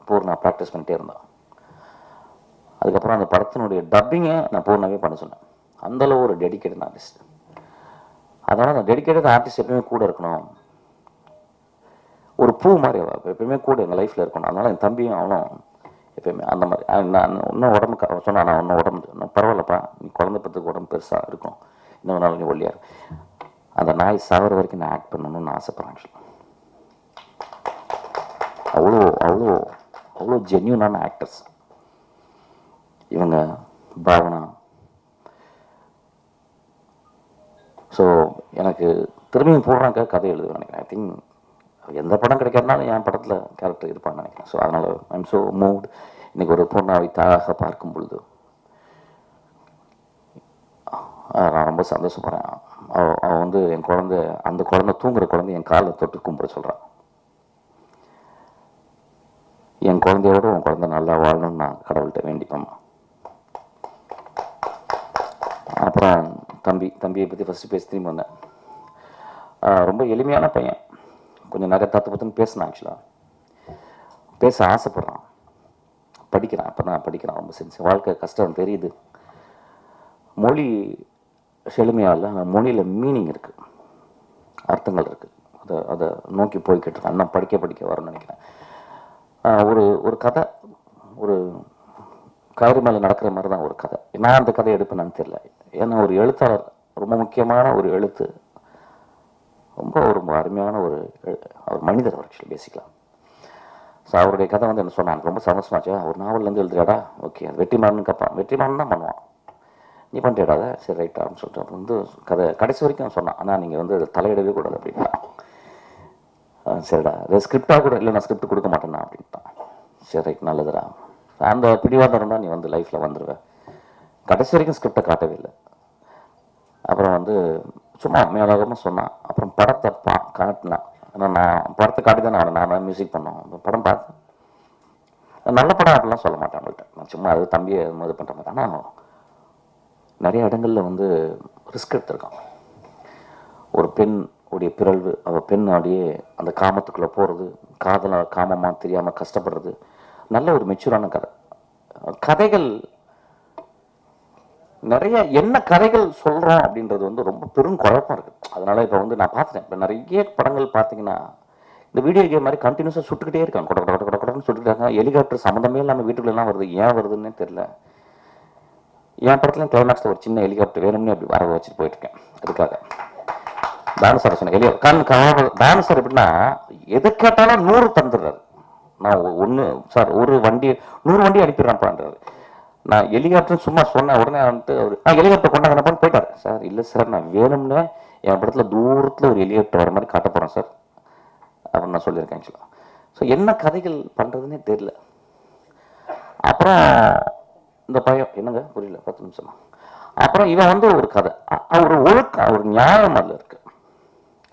Speaker 1: பூர்ணா ப்ராக்டிஸ் பண்ணிட்டே இருந்தான். அதுக்கப்புறம் அந்த படத்தினுடைய டப்பிங்கை நான் பூர்ணாவே பண்ண சொன்னேன். அந்தளவு ஒரு டெடிக்கேட்டட் ஆர்டிஸ்ட். அதனால் அந்த டெடிக்கேட்டட் ஆர்டிஸ்ட் எப்பவுமே கூட இருக்கணும். ஒரு பூ மாதிரி எப்பயுமே கூட எங்கள் லைஃப்பில் இருக்கணும். அதனால் என் தம்பியும் அவனும் எப்பயுமே அந்த மாதிரி. நான் இன்னும் உடம்பு சொன்னா, நான் இன்னும் உடம்பு பரவாயில்லப்பா, நீ குழந்தை பத்துக்கு உடம்பு பெருசாக இருக்கும், இன்னொரு நாள் நீ ஒல்லியார். அந்த நாய் சாகிற வரைக்கும் நான் ஆக்ட் பண்ணணும்னு ஆசைப்பட்றேன். அவ்வளோ அவ்வளோ அவ்வளோ ஜென்யூனான ஆக்டர்ஸ் இவங்க. பாவனா. ஸோ எனக்கு திரும்பியும் போடுறாங்க கதை எழுதுவேன் நினைக்கிறேன். ஐ திங்க் எந்த படம் கிடைக்காதுனாலும் என் படத்தில் கேரக்டர் இருப்பான்னு நினைக்கிறேன். ஸோ அதனால் ஐம் ஸோ மூவ்ட். இன்றைக்கி ஒரு பூர்ணாவை தாயாக பார்க்கும் பொழுது நான் ரொம்ப சந்தோஷப்படுறேன். அவள் வந்து என் குழந்தை, அந்த குழந்தை தூங்குற குழந்தை என் காலில் தொட்டு கும்பிட சொல்கிறான். என் குழந்தையோட உன் குழந்தை நல்லா வாழணும்னு நான் கடவுள்கிட்ட வேண்டிப்பேன். அப்புறம் தம்பியை பற்றி ஃபஸ்ட்டு பேசி திரும்பி வந்தேன். ரொம்ப எளிமையான பையன், கொஞ்சம் நிறைய தத்துன்னு பேசினான். ஆக்சுவலாக பேச ஆசைப்பட்றான், படிக்கிறான். அப்போ தான் படிக்கிறான். ரொம்ப செஞ்சு வாழ்க்கை கஷ்டம் தெரியுது. மொழி செழுமையாக இல்லை, மொழியில் மீனிங் இருக்குது, அர்த்தங்கள் இருக்குது. அதை நோக்கி போய்கிட்டு இருக்கேன். இன்னும் படிக்க வரும்னு நினைக்கிறேன். ஒரு கதை, ஒரு கயிறு மேலே நடக்கிற மாதிரி தான் ஒரு கதை. நான் அந்த கதையை எடுப்பேன்னு தெரியல. ஏன்னா ஒரு எழுத்தாளர், ரொம்ப முக்கியமான ஒரு எழுத்து, ரொம்ப அருமையான ஒரு மனிதர் ஆக்சுவலி பேசிக்கலாம். ஸோ அவருடைய கதை வந்து என்ன சொன்னான், ரொம்ப சந்தோஷமாச்சா, ஒரு நாவல்லேருந்து எழுதுறாடா, ஓகே அது வெற்றிமாறன் கேட்பான், வெற்றிமாறன் தான் பண்ணுவான், நீ பண்ணிட்டேடாத, சரி ரைட்டா அப்படின்னு சொல்லிட்டு அப்புறம் வந்து கதை கடைசி வரைக்கும் சொன்னான். ஆனால் நீங்கள் வந்து தலையிடவே கூடாது அப்படின்ட்டான். சரிடா, அது ஸ்கிரிப்டாக கூட இல்லை, நான் ஸ்கிரிப்ட் கொடுக்க மாட்டேன்னா அப்படின்ட்டான். சரி ரைட், நல்லதுடா. அந்த பிடிவாதம் இருந்தால் நீ வந்து லைஃப்பில் வந்துடுவேன். கடைசி வரைக்கும் ஸ்கிரிப்டை காட்டவே இல்லை. அப்புறம் வந்து சும்மா மேலோகமாக சொன்னான். அப்புறம் படத்தை காட்டினான். ஏன்னா நான் படத்தை காட்டி தான் நான் மியூசிக் பண்ணோம். அந்த படம் பார்த்து நல்ல படம் அப்படிலாம் சொல்ல மாட்டேன் அவங்கள்ட்ட. நான் சும்மா அது தம்பியை இது பண்ணுற மாதிரி. ஆனால் நிறைய இடங்களில் வந்து ரிஸ்க் எடுத்திருக்கான். ஒரு பெண் உடைய பிறழ்வு, அவள் பெண் அப்படியே அந்த காமத்துக்குள்ளே போகிறது, காமமாக தெரியாமல் கஷ்டப்படுறது, நல்ல ஒரு மெச்சூரான கதைகள் நிறைய. என்ன கதைகள் சொல்கிறோம் அப்படின்றது வந்து ரொம்ப பெரும் குழப்பம் இருக்குது. அதனால் இப்போ வந்து நான் பார்த்துட்டேன், இப்போ நிறைய படங்கள் பார்த்தீங்கன்னா இந்த வீடியோ கேம் மாதிரி கண்டினியூஸாக சுட்டுக்கிட்டே இருக்காங்க, கொடன்னு சுட்டுக்கிட்டாங்க. ஹெலிகாப்டர் சம்மந்தமே இல்லாமல் வீட்டுக்குள்ளெல்லாம் வருது, ஏன் வருதுன்னே தெரில. என் படத்துலையும் கிளைமேக்ஸில் ஒரு சின்ன ஹெலிகாப்டர் வேணும்னு அப்படி வர வச்சுட்டு போயிட்டுருக்கேன். அதுக்காக தானு சார் சொன்னேன். தானு சார் எப்படின்னா எது கேட்டாலும் 100 தந்துடுறாரு. நான் ஒன்று சார் ஒரு வண்டி 100 வண்டி அனுப்பிடுறான்ப்பான்றாரு. நான் ஹெலிகாப்டர் சும்மா சொன்னேன், உடனே வந்துட்டு அவர் ஹெலிகாப்டர் கொண்டாங்கன்னு போயிட்டார். சார் இல்லை சார், நான் வேணும்னு என் படத்தில் தூரத்தில் ஒரு ஹெலிகாப்டர் வர மாதிரி காட்ட போகிறேன் சார் அப்படின்னு நான் சொல்லியிருக்கேன் ஆக்சுவலாக. ஸோ என்ன கதைகள் பண்ணுறதுன்னே தெரியல. அப்புறம் இந்த பையன் என்னங்க புரியல, 10 நிமிஷமா. அப்புறம் இவன் வந்து ஒரு கதை, ஒரு ஒழுக்கம், ஒரு நியாயம் அதில் இருக்கு.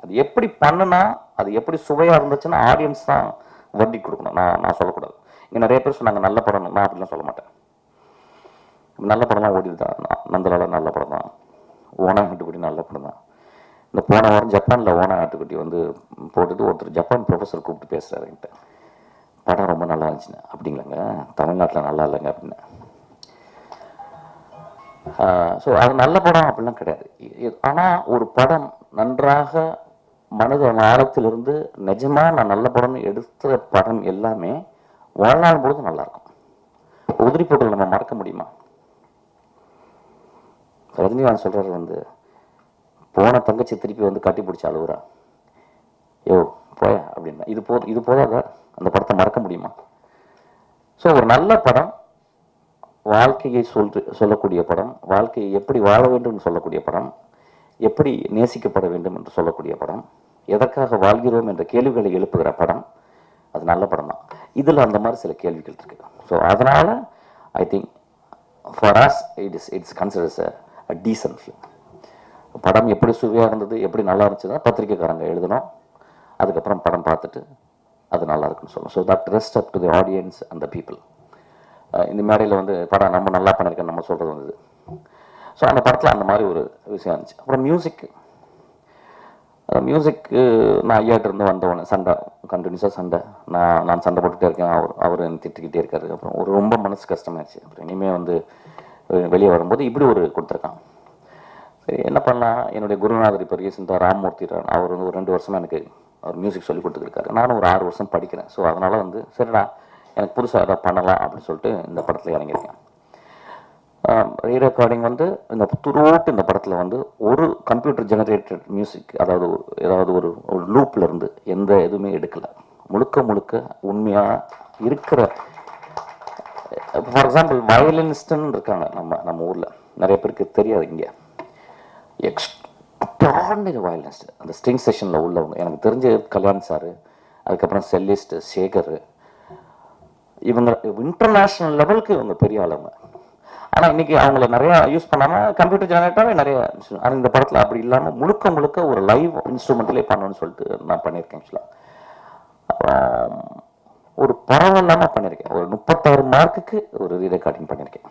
Speaker 1: அது எப்படி பண்ணுனா, அது எப்படி சுவையாக இருந்துச்சுன்னா ஆடியன்ஸ் தான் வட்டி கொடுக்கணும். நான் சொல்லக்கூடாது. இங்கே நிறைய பேர் சொன்னாங்க நல்ல படம், நான் அப்படிலாம் சொல்ல மாட்டேன். நல்ல படம்லாம் ஓடிது தான். நந்தலால நல்ல படம் தான், ஓனா ஆட்டுக்குட்டி நல்ல படம் தான். இந்த போன வாரம் ஜப்பானில் ஓனா ஆட்டுக்குட்டி வந்து போட்டுட்டு ஒருத்தர் ஜப்பான் ப்ரொஃபஸர் கூப்பிட்டு பேசுகிறாரு என்கிட்ட, படம் ரொம்ப நல்லா இருந்துச்சுன்னு. அப்படிங்களாங்க, தமிழ்நாட்டில் நல்லா இல்லைங்க அப்படின்னு. ஸோ அது நல்ல படம் அப்படிலாம் கிடையாது. ஆனால் ஒரு படம் நன்றாக மனது ஆழத்திலிருந்து நிஜமா நான் நல்ல படம்னு எடுத்த படம் எல்லாமே வாழ்நாள் பொழுது நல்லா இருக்கும். உதிரி போட்டல் நம்ம மறக்க முடியுமா? ரஜினிகாந்த் சொல்றாரு வந்து, போன தங்கச்சி திருப்பி வந்து கட்டி பிடிச்ச அழுகுறா, யோ போயா அப்படின்னா, இது போதாத அந்த படத்தை மறக்க முடியுமா? ஸோ ஒரு நல்ல படம், வாழ்க்கையை சொல்லக்கூடிய படம், வாழ்க்கையை எப்படி வாழ வேண்டும் என்று சொல்லக்கூடிய படம், எப்படி நேசிக்கப்பட வேண்டும் என்று சொல்லக்கூடிய படம், எதற்காக வாழ்கிறோம் என்ற கேள்விகளை எழுப்புகிற படம், அது நல்ல படம் தான். இதில் அந்த மாதிரி சில கேள்விகள் இருக்கு. ஸோ அதனால I think for us it's considers a decent film. படம் எப்படி சுவையாக இருந்தது, எப்படி நல்லா இருந்துச்சுன்னா பத்திரிக்கைக்காரங்க எழுதணும், அதுக்கப்புறம் படம் பார்த்துட்டு அது நல்லா இருக்குன்னு சொல்லணும். So that rest up to the audience and the people. இந்த மேடையில் வந்து படம் நம்ம நல்லா பண்ணியிருக்கேன் நம்ம சொல்கிறது வந்தது. ஸோ அந்த படத்தில் அந்த மாதிரி ஒரு விஷயம் இருந்துச்சு. அப்புறம் மியூசிக்கு நான் ஐயாட்ட இருந்து வந்தவொடனே சண்டை, கண்டினியூஸாக சண்டை, நான் சண்டை போட்டுகிட்டே இருக்கேன், அவர் என்னை திட்டிக்கிட்டே இருக்காரு. அப்புறம் ஒரு ரொம்ப மனசு கஷ்டமாயிடுச்சு. அப்புறம் இனிமேல் வந்து வெளியே வரும்போது இப்படி ஒரு கொடுத்துருக்கான். சரி என்ன பண்ணலாம், என்னுடைய குருநாதர் இப்போ ரீசெண்டாக ராம்மூர்த்தி, அவர் வந்து ஒரு 2 வருஷமாக எனக்கு அவர் மியூசிக் சொல்லி கொடுத்துருக்காரு. நானும் ஒரு 6 வருஷம் படிக்கிறேன். ஸோ அதனால் வந்து சரிடா எனக்கு புதுசாக எதாவது பண்ணலாம் அப்படின்னு சொல்லிட்டு இந்த படத்தில் இறங்கியிருக்கேன். ரீரெக்கார்டிங் வந்து இந்த துருவோட்டு இந்த படத்தில் வந்து ஒரு கம்ப்யூட்டர் ஜெனரேட்டட் மியூசிக், அதாவது ஏதாவது ஒரு லூப்பில் இருந்து எந்த எதுவுமே எடுக்கலை. முழுக்க உண்மையாக இருக்கிற, ஃபார் எக்ஸாம்பிள் வயலினிஸ்ட்னு இருக்காங்க நம்ம ஊரில், நிறைய பேருக்கு தெரியாது. இங்கே எக்ஸ்ட்ராடினரி வயலினிஸ்ட் அந்த ஸ்ட்ரிங் செஷனில் உள்ளவங்க, எனக்கு தெரிஞ்ச கல்யாண் சார், அதுக்கப்புறம் செல்லிஸ்ட் சேகர், இவங்க இன்டர்நேஷ்னல் லெவலுக்கு இவங்க பெரிய ஆளுங்க. ஆனால் இன்னைக்கு அவங்கள நிறைய யூஸ் பண்ணாமல் கம்ப்யூட்டர் ஜெனரேட்டாகவே நிறைய, ஆனால் இந்த படத்தில் அப்படி இல்லாமல் முழுக்க ஒரு லைவ் இன்ஸ்ட்ருமெண்ட்லேயே பண்ணணும்னு சொல்லிட்டு நான் பண்ணியிருக்கேன். ஆக்சுவலாக அப்புறம் ஒரு பரவாயில்லாமல் பண்ணியிருக்கேன். ஒரு 36 மார்க்குக்கு ஒரு ரீரெக்கார்டிங் பண்ணியிருக்கேன்.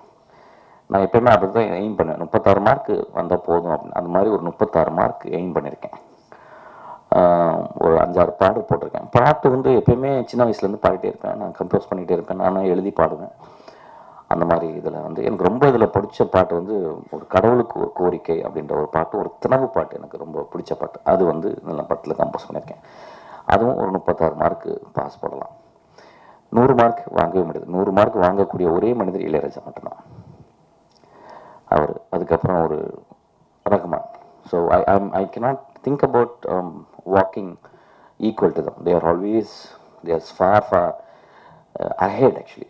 Speaker 1: நான் எப்பயுமே அப்படி தான் எய்ம் பண்ணுவேன், 36 மார்க்கு வந்தால் போதும் அப்படின்னு. அந்த மாதிரி ஒரு 36 மார்க் எய்ம் பண்ணியிருக்கேன். ஒரு 5-6 பாட்டு போட்டிருக்கேன். பாட்டு வந்து எப்பயுமே சின்ன வயசுலேருந்து பாடிட்டே இருப்பேன், நான் கம்போஸ் பண்ணிகிட்டே இருப்பேன், நானும் எழுதி பாடுவேன். அந்த மாதிரி இதில் வந்து எனக்கு ரொம்ப இதில் பிடிச்ச பாட்டு வந்து ஒரு கடவுளுக்கு ஒரு கோரிக்கை அப்படின்ற ஒரு பாட்டு, ஒரு திணவு பாட்டு எனக்கு ரொம்ப பிடிச்ச பாட்டு. அது வந்து நல்ல படத்தில் கம்போஸ் பண்ணியிருக்கேன். அதுவும் ஒரு 36 மார்க்கு பாஸ் போடலாம். 100 மார்க் வாங்கவே முடியாது. 100 மார்க் வாங்கக்கூடிய ஒரே மனிதர் இளையராஜா மட்டும்தான் அவர். அதுக்கப்புறம் ஒரு Rahman. So I cannot think about walking equal to them. They are always, they are far ahead actually.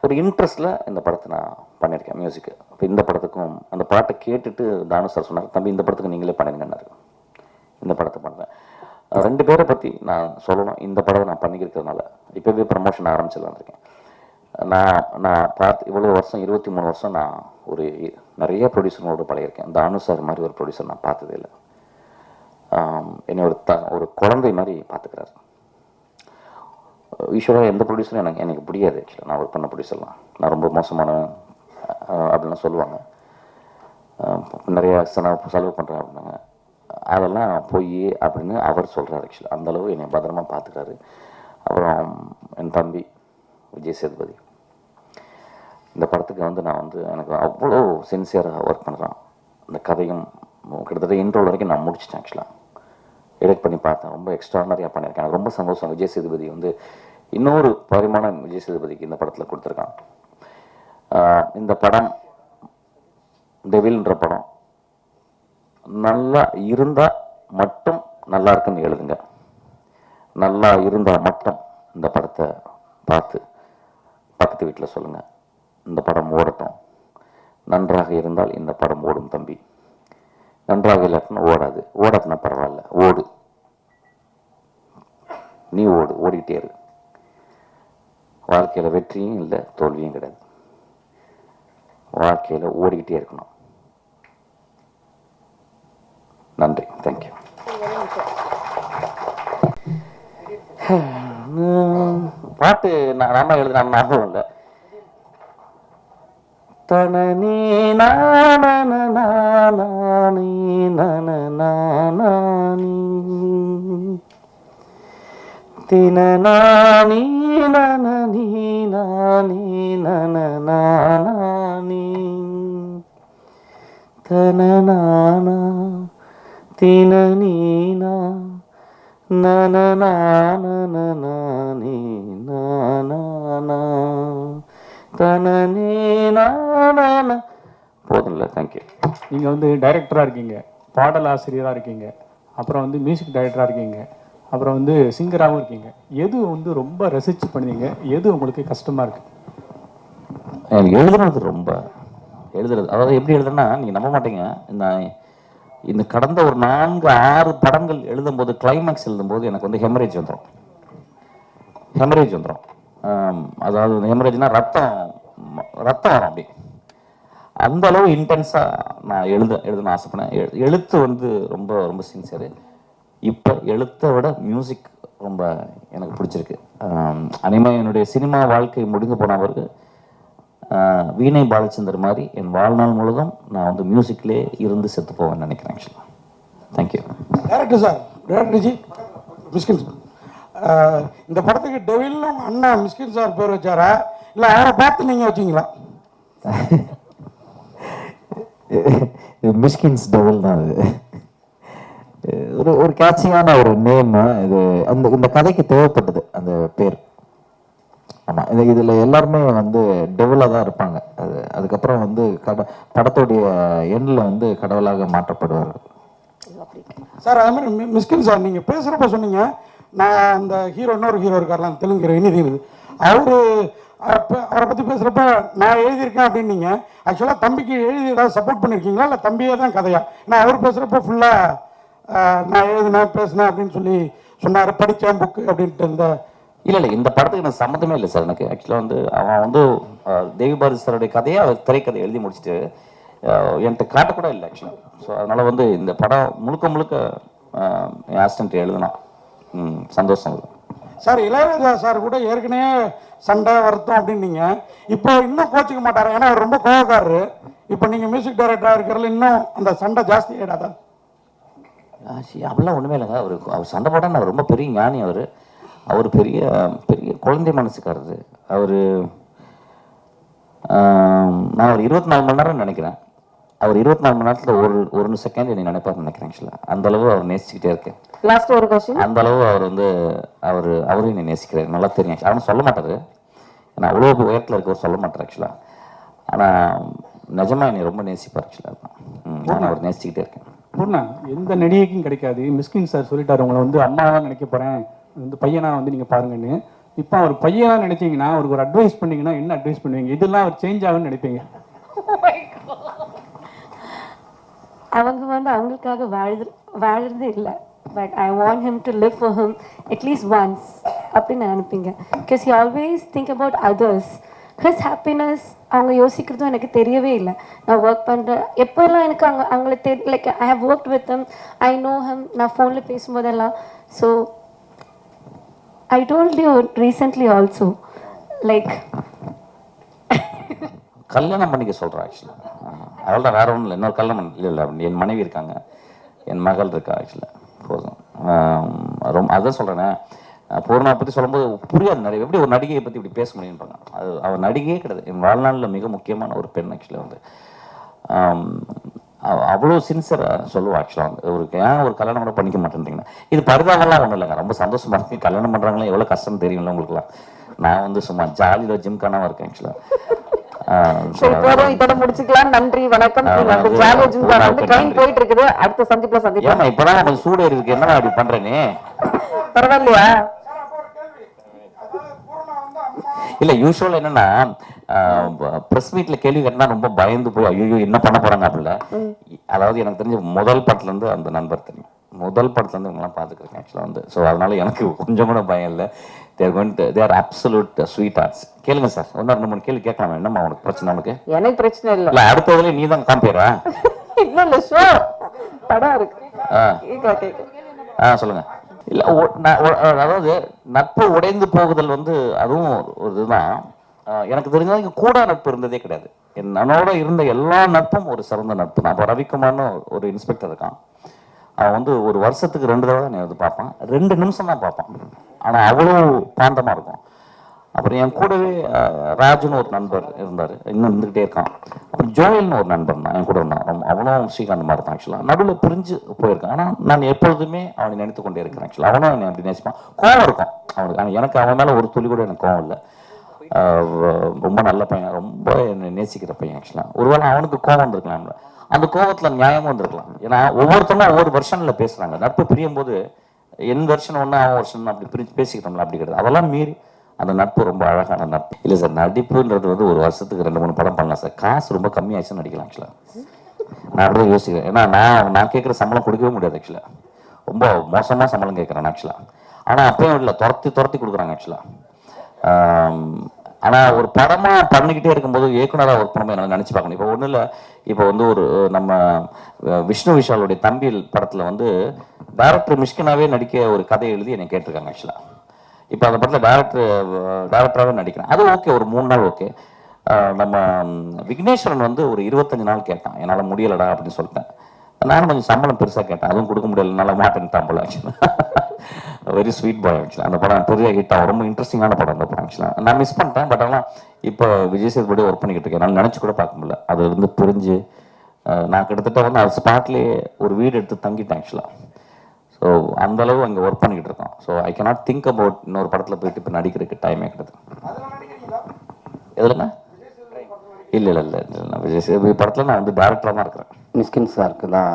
Speaker 1: ஒரு இன்ட்ரெஸ்டில் இந்த படத்தை நான் பண்ணியிருக்கேன் மியூசிக்கு. இப்போ இந்த படத்துக்கும் அந்த பாட்டை கேட்டுட்டு தானு சார் சொன்னார், தம்பி இந்த படத்துக்கு நீங்களே பண்ணுங்கன்னாரு. இந்த படத்தை பண்ணுறேன். 2 பேரை பற்றி நான் சொல்லணும். இந்த படத்தை நான் பண்ணிக்கிறதுனால இப்போவே ப்ரமோஷன் ஆரம்பிச்சிடலாம் இருக்கேன். நான் பார்த்து இவ்வளோ வருஷம் 23 வருஷம் நான் ஒரு நிறைய ப்ரொடியூசரோடு பழகிருக்கேன். தானு சார் மாதிரி ஒரு ப்ரொடியூசர் நான் பார்த்ததே இல்லை. என்னை ஒரு குழந்தை மாதிரி பார்த்துக்கிறாரு. யூஸ்வலாக எந்த ப்ரொடியூசரும் எனக்கு பிடிக்காது. ஆக்சுவலாக நான் ஒர்க் பண்ண ப்ரொடியூசர்லாம் நான் ரொம்ப மோசமானவன் அப்படின்லாம் சொல்லுவாங்க. நிறையா செலவு பண்ணுறேன் அப்படின்னாங்க. அதெல்லாம் போய் அப்படின்னு அவர் சொல்கிறார். ஆக்சுவலாக அந்தளவு என்னை பத்திரமா பார்த்துக்கிறாரு. அப்புறம் என் தம்பி விஜய் சேதுபதி, இந்த படத்துக்கு வந்து நான் வந்து எனக்கு அவ்வளோ சின்சியராக ஒர்க் பண்ணுறான். இந்த கதையும் கிட்டத்தட்ட இன்ட்ரோல் வரைக்கும் நான் முடிச்சிட்டேன். ஆக்சுவலாக எடிட் பண்ணி பார்த்தேன், ரொம்ப எக்ஸ்ட்ரானரியாக பண்ணியிருக்கேன். எனக்கு ரொம்ப சந்தோஷம். விஜய் சேதுபதி வந்து இன்னொரு பரிமாணம் விஜய் சேதுபதிக்கு இந்த படத்தில் கொடுத்துருக்கான். இந்த படம் டெவில்ன்ற படம் நல்லா இருந்தால் மட்டும் நல்லா இருக்குன்னு எழுதுங்க. நல்லா இருந்தால் மட்டும் இந்த படத்தை பார்த்து பக்கத்து வீட்டில் சொல்லுங்கள், இந்த படம் ஓடட்டும். நன்றாக இருந்தால் இந்த படம் ஓடும் தம்பி, நன்றாக இல்லாட்டினா ஓடாது. ஓடாதுன்னா பரவாயில்ல, ஓடு, நீ ஓடிட்டே இரு. வாழ்க்கையில் வெற்றியும் இல்லை தோல்வியும் கிடையாது. வாழ்க்கையில் ஓடிக்கிட்டே இருக்கணும். நன்றி, தேங்க்யூ. பாட்டு நான் எழுதுன ஞாபகம் இல்லை. தனனே நானே தினநானி நனனி நானி நனநானி தனநானா தின நீனா நனநானே தனனே நான. போதும்ல, தேங்க்யூ.
Speaker 2: நீங்கள் வந்து டைரக்டராக இருக்கீங்க, பாடல் ஆசிரியராக இருக்கீங்க, அப்புறம் வந்து மியூசிக் டைரக்டராக இருக்கீங்க, அப்புறம் வந்து சிங்கராகவும் இருக்கீங்க. எது வந்து ரொம்ப ரசித்து பண்ணுவீங்க, எது உங்களுக்கு கஷ்டமாக இருக்குது?
Speaker 1: எனக்கு எழுதுறது அதாவது எப்படி எழுதுனா நீங்கள் நம்ப மாட்டீங்க. இந்த கடந்த ஒரு 4-6 படங்கள் எழுதும்போது, கிளைமேக்ஸ் எழுதும்போது எனக்கு வந்து ஹெமரேஜ் வந்துடும். அதாவது ஹெமரேஜ்னா ரத்தம் வரும் அப்படி. அந்த அளவு இன்டென்ஸாக நான் எழுதணும்னு ஆசைப்படேன். எழுத்து வந்து ரொம்ப ரொம்ப சின்சியரு. இப்போ எழுத்தை விட மியூசிக் ரொம்ப எனக்கு பிடிச்சிருக்கு. அனிமே என்னுடைய சினிமா வாழ்க்கை முடிந்து போன பிறகு வீணை பாலச்சந்தர் மாதிரி என் வாழ்நாள் முழுதும் நான் வந்து மியூசிக்லேயே இருந்து செத்து போவேன்னு நினைக்கிறேன். ஆக்சுவலாக தேங்க்யூ.
Speaker 3: டேரக்டர் சார், டேரக்டர்ஜி, மிஸ்கின் சார், இந்த படத்துக்கு டெவில்னு அண்ணா மிஸ்கின் சார் பேர் வச்சாரா இல்லை அவரை பார்த்து நீங்கள் வச்சிங்களா?
Speaker 4: மிஸ்கின்ஸ் டெவில் தான் அது. ஒரு கேட்சியான ஒரு நேம் இது. இந்த கதைக்கு தேவைப்பட்டது அந்த பேர். ஆமாம், இதில் எல்லாருமே வந்து டெவலாக தான் இருப்பாங்க. அதுக்கப்புறம் வந்து படத்துடைய எண்ணில் வந்து கடவுளாக மாற்றப்படுவார்கள்.
Speaker 3: சார், அது மாதிரி மிஸ்கின் சார், நீங்கள் பேசுகிறப்ப சொன்னீங்க, நான் அந்த இன்னொரு ஹீரோ இருக்கார்லாம், தெலுங்கு இனி அவரை பற்றி பேசுகிறப்ப நான் எழுதியிருக்கேன் அப்படின்னீங்க. ஆக்சுவலாக தம்பிக்கு எழுதி ஏதாவது சப்போர்ட் பண்ணியிருக்கீங்களா இல்லை தம்பியே தான் கதையா? நான் அவர் பேசுகிறப்ப ஃபுல்லாக நான் எழுதினேன் பேசினேன் அப்படின்னு சொல்லி சொன்னார், படித்தேன் புக்கு அப்படின்ட்டு இருந்தேன்.
Speaker 1: இல்லை, இந்த படத்துக்கு எனக்கு சம்மந்தமே இல்லை சார். எனக்கு ஆக்சுவலாக வந்து அவன் வந்து தேவி பாரதி சாருடைய கதையை அவர் திரைக்கதை எழுதி முடிச்சுட்டு என்கிட்ட காட்டக்கூட இல்லை ஆக்சுவலாக. ஸோ அதனால் வந்து இந்த படம் முழுக்க என் அசிஸ்டன்ட் எழுதுனா சந்தோஷம் இல்லை
Speaker 3: சார். இளையராஜா சார் கூட ஏற்கனவே சண்டை வருத்தம் அப்படின்னீங்க. இப்போ இன்னும் கோச்சிக்க மாட்டார், ஏன்னா அவர் ரொம்ப கோவக்காரரு. இப்போ நீங்கள் மியூசிக் டைரக்டராக இருக்கிறதுல இன்னும் அந்த சண்டை ஜாஸ்தி ஆகிடாதா?
Speaker 1: அப்படிலாம் ஒன்றுமே இல்லைங்க. அவர் சண்டை போட்டால் அவர் ரொம்ப பெரிய ஞானி. அவர் பெரிய பெரிய குழந்தை மனசுக்காரரு. நான் ஒரு 24 மணி நேரம் நினைக்கிறேன். அவர் 24 மணி நேரத்தில் ஒரு செகண்ட் என்னை நினைப்பாருன்னு நினைக்கிறேன். ஆக்சுவலாக அந்த அளவு அவர் நேசிச்சுக்கிட்டே இருக்கேன்.
Speaker 5: லாஸ்ட் ஒரு கொஸ்டின்.
Speaker 1: அந்த அளவு அவர் வந்து அவரும் என்னை நேசிக்கிறார். நல்லா தெரியும். அவனும் சொல்ல மாட்டாரு, ஏன்னா அவ்வளோ உயரத்தில் இருக்கவர் சொல்ல மாட்டார் ஆக்சுவலாக. ஆனால் நிஜமா என்னை ரொம்ப நேசிப்பார் ஆக்சுவலாக. நான் அவர் நேசிச்சுக்கிட்டே இருக்கேன்.
Speaker 2: பூர்ணா, எந்த நடிகைக்கும் கிடைக்காது. மிஸ்கின் சார் சொல்லிட்டாரு, உங்களை வந்து அம்மாவாக நினைக்க போகிறேன், வந்து பையனா வந்து நீங்கள் பாருங்கன்னு. இப்போ அவர் பையனா நினைச்சீங்கன்னா, அவருக்கு ஒரு அட்வைஸ் பண்ணீங்கன்னா என்ன அட்வைஸ் பண்ணுவீங்க? இதெல்லாம் அவர் சேஞ்ச் ஆகும்னு நினைப்பீங்க?
Speaker 5: அவங்க வந்து அவங்களுக்காக வாழறது இல்லை, but I want him to live for him at least once அப்படின்னு நினைப்பீங்க. Because he always think about others. His happiness அவங்க யோசிக்கிறதும் எனக்கு தெரியவே இல்லை. நான் ஒர்க் பண்ணுறேன் எப்போல்லாம் எனக்கு அவங்கள like I have worked with him, I know him. நான் ஃபோனில் பேசும்போதெல்லாம். So I told you recently also, like
Speaker 1: கல்யாணம் பண்ணிக்க சொல்கிறேன் ஆக்சுவலாக. அவள்தான், வேற ஒன்றும் இல்லை. இன்னொரு கல்யாணம் இல்லை. என் மனைவி இருக்காங்க, என் மகள் இருக்கா ஆக்சுவலாக. போதும். ரொம்ப அதான் சொல்கிறேனே, பூர்ணா பற்றி சொல்லும்போது புரியாது நிறைய. எப்படி ஒரு நடிகையை பற்றி இப்படி பேச முடியும்ன்றாங்க. அவள் நடிகையே கிடையாது. என் வாழ்நாளில் மிக முக்கியமான ஒரு பெண் ஆக்சுவலாக வந்து. அவ்வளோ சின்சியராக சொல்லுவாள் ஆக்சுவலாக வந்து. ஏன் ஒரு கல்யாணம் கூட பண்ணிக்க மாட்டேன்றீங்கன்னா, இது பரிதாபம்லாம் ஒன்றும் இல்லைங்க. ரொம்ப சந்தோஷமாக இருக்கு. கல்யாணம் பண்ணுறாங்களா எவ்வளோ கஷ்டம் தெரியும்ல உங்களுக்குலாம். நான் வந்து சும்மா ஜாலியில் ஜிம்கானாக இருக்கேன் ஆக்சுவலாக.
Speaker 5: இதோட முடிச்சுக்கலாம். நன்றி, வணக்கம். ட்ரெயின் போயிட்டு இருக்குது, அடுத்த சந்திப்புல சந்திப்போம்.
Speaker 1: இப்பதான் கொஞ்சம் சூடு இருக்கு, என்ன அப்படி பண்றேன்னு
Speaker 5: பரவாயில்லையா?
Speaker 1: இல்ல, யூஸ்வல் என்னன்னா பிரஸ் மீட்ல கேள்வி கேட்டா ரொம்ப பயந்து போய் ஐயோ என்ன பண்ண போறாங்க அப்படில. அதாவது எனக்கு தெரிஞ்ச முதல் படத்துல இருந்து அந்த நண்பர் தெரியும். முதல் படத்துல இருந்து இவங்கெல்லாம் பார்த்துக்கிறேன் ஆக்சுவலா வந்து. ஸோ அதனால எனக்கு கொஞ்சம் கூட பயம் இல்லை. தேர் அப்சல்யூட் ஸ்வீட் ஆர்ட்ஸ். கேளுங்க சார், ஒன்னு 2-3 கேள்வி கேட்கலாமா? என்னம்மா உனக்கு பிரச்சனை? உனக்கு
Speaker 5: எனக்கு பிரச்சனை இல்லை.
Speaker 1: இல்ல, அடுத்ததுல நீ தான் காம்பியரா?
Speaker 5: இல்ல இல்ல, ஷோ படம் இருக்கு.
Speaker 1: சொல்லுங்க. இல்ல, அதாவது நட்பு உடைந்து போகுதல் வந்து அதுவும் ஒரு இதுதான். எனக்கு தெரிஞ்சது கூட நட்பு இருந்ததே கிடையாது. என்னோட இருந்த எல்லா நட்பும் ஒரு சிறந்த நட்பு தான். அப்போ ரவிக்குமார்னு ஒரு இன்ஸ்பெக்டர் இருக்கான். அவன் வந்து ஒரு வருஷத்துக்கு 2 தடவை தான் நீ வந்து பார்ப்பான். 2 நிமிஷம் தான் பார்ப்பான். ஆனால் அவ்வளோ பாந்தமாக இருக்கும். அப்புறம் என் கூடவே ராஜுன்னு ஒரு நண்பர் இருந்தார், இன்னும் இருந்துகிட்டே இருக்கான். அப்புறம் ஜோயல்னு ஒரு நண்பர் தான் என் கூட இருந்தான். அவனும் ஸ்ரீகாந்த் மாதிரி தான் ஆக்சுவலாக. நடுவில் பிரிஞ்சு போயிருக்கான். ஆனால் நான் எப்பொழுதுமே அவனை நினைத்து கொண்டே இருக்கிறேன். ஆக்சுவலாக அவனும் என்னை அப்படி நேசிப்பான். கோவம் இருக்கும் அவனுக்கு, ஆனால் எனக்கு அவன் மேலே ஒரு துளி கூட எனக்கு கோவம் இல்லை. ரொம்ப நல்ல பையன், ரொம்ப என்னை நேசிக்கிற பையன். ஆக்சுவலாக ஒருவேளை அவனுக்கு கோவம் வந்திருக்கலாம், அந்த கோவத்தில் நியாயமும் வந்திருக்கலாம். ஏன்னா ஒவ்வொருத்தரும் ஒவ்வொரு வெர்ஷனில் பேசுகிறாங்க. நட்பு பிரியும் போது என் வெர்ஷன் ஒன்று அவன் வெர்ஷன் அப்படி பிரிஞ்சு பேசிக்கிட்டோம்ல, அப்படி கிடையாது. அதெல்லாம் மீறி அந்த நட்பு ரொம்ப அழகான நட்பு. இல்லை சார், நடிப்புன்றது வந்து ஒரு வருஷத்துக்கு 2-3 படம் பண்ணலாம் சார். காசு ரொம்ப கம்மியாச்சுன்னு நடிக்கலாம் ஆக்சுவலாக. நான் அப்படிதான் யோசிக்கிறேன். ஏன்னா நான் கேட்குற சம்பளம் கொடுக்கவே முடியாது ஆக்சுவலாக. ரொம்ப மோசமாக சம்பளம் கேட்குறேன் ஆக்சுவலாக. ஆனால் அப்பயும் இல்லை, துரத்தி கொடுக்குறாங்க ஆக்சுவலாக. ஆனால் ஒரு படமாக பண்ணிக்கிட்டே இருக்கும்போது இயக்குனராக ஒர்க் பண்ணும்போது என்னால் நினச்சி பார்க்கணும். இப்போ ஒன்றும் இல்லை, இப்போ வந்து ஒரு நம்ம விஷ்ணு விஷாலுடைய தம்பில் படத்தில் வந்து டைரக்டர் மிஷ்கினாவே நடிக்க ஒரு கதை எழுதி என்னை கேட்டிருக்காங்க ஆக்சுவலாக. இப்போ அந்த படத்தில் டேரக்டராகவே நடிக்கிறேன். அது ஓகே, ஒரு 3 நாள் ஓகே. நம்ம விக்னேஸ்வரன் வந்து ஒரு 25 நாள் கேட்டான், என்னால் முடியலடா அப்படின்னு சொல்லிட்டேன். நானும் கொஞ்சம் சம்பளம் பெருசாக கேட்டேன், அதுவும் கொடுக்க முடியல, நல்லா மாட்டேன்ட்டான் போல ஆக்சுவலாக. வெரி ஸ்வீட் பாய் ஆக்சுவலாக. அந்த படம் பெரிய ஹிட் ஆகும், ரொம்ப இன்ட்ரெஸ்டிங்கான படம் அந்த படம் ஆக்சுவலாக. நான் மிஸ் பண்ணிட்டேன். பட் ஆனால் இப்போ விஜய் சேதுபதி ஒர்க் பண்ணிக்கிட்டு இருக்கேன். என்னால் நினச்சி கூட பார்க்க முடியல. அது வந்து பிரிஞ்சு நான் கிட்டத்தட்ட வந்து அது ஸ்பாட்லேயே ஒரு வீடு எடுத்து தங்கிட்டேன் ஆக்சுவலாக. ஸோ அந்தளவு அங்கே ஒர்க் பண்ணிக்கிட்டு இருக்கோம். So I cannot think about இன்னொரு படத்தில் போயிட்டு இப்போ நடிக்கிறதுக்கு டைமே கிடையாது. எதுலண்ணா? இல்லை விஜய் சேதுபதி படத்தில் நான் வந்து டேரக்டராக தான் இருக்கிறேன்.
Speaker 6: மிஸ்கின் சாருக்கு தான்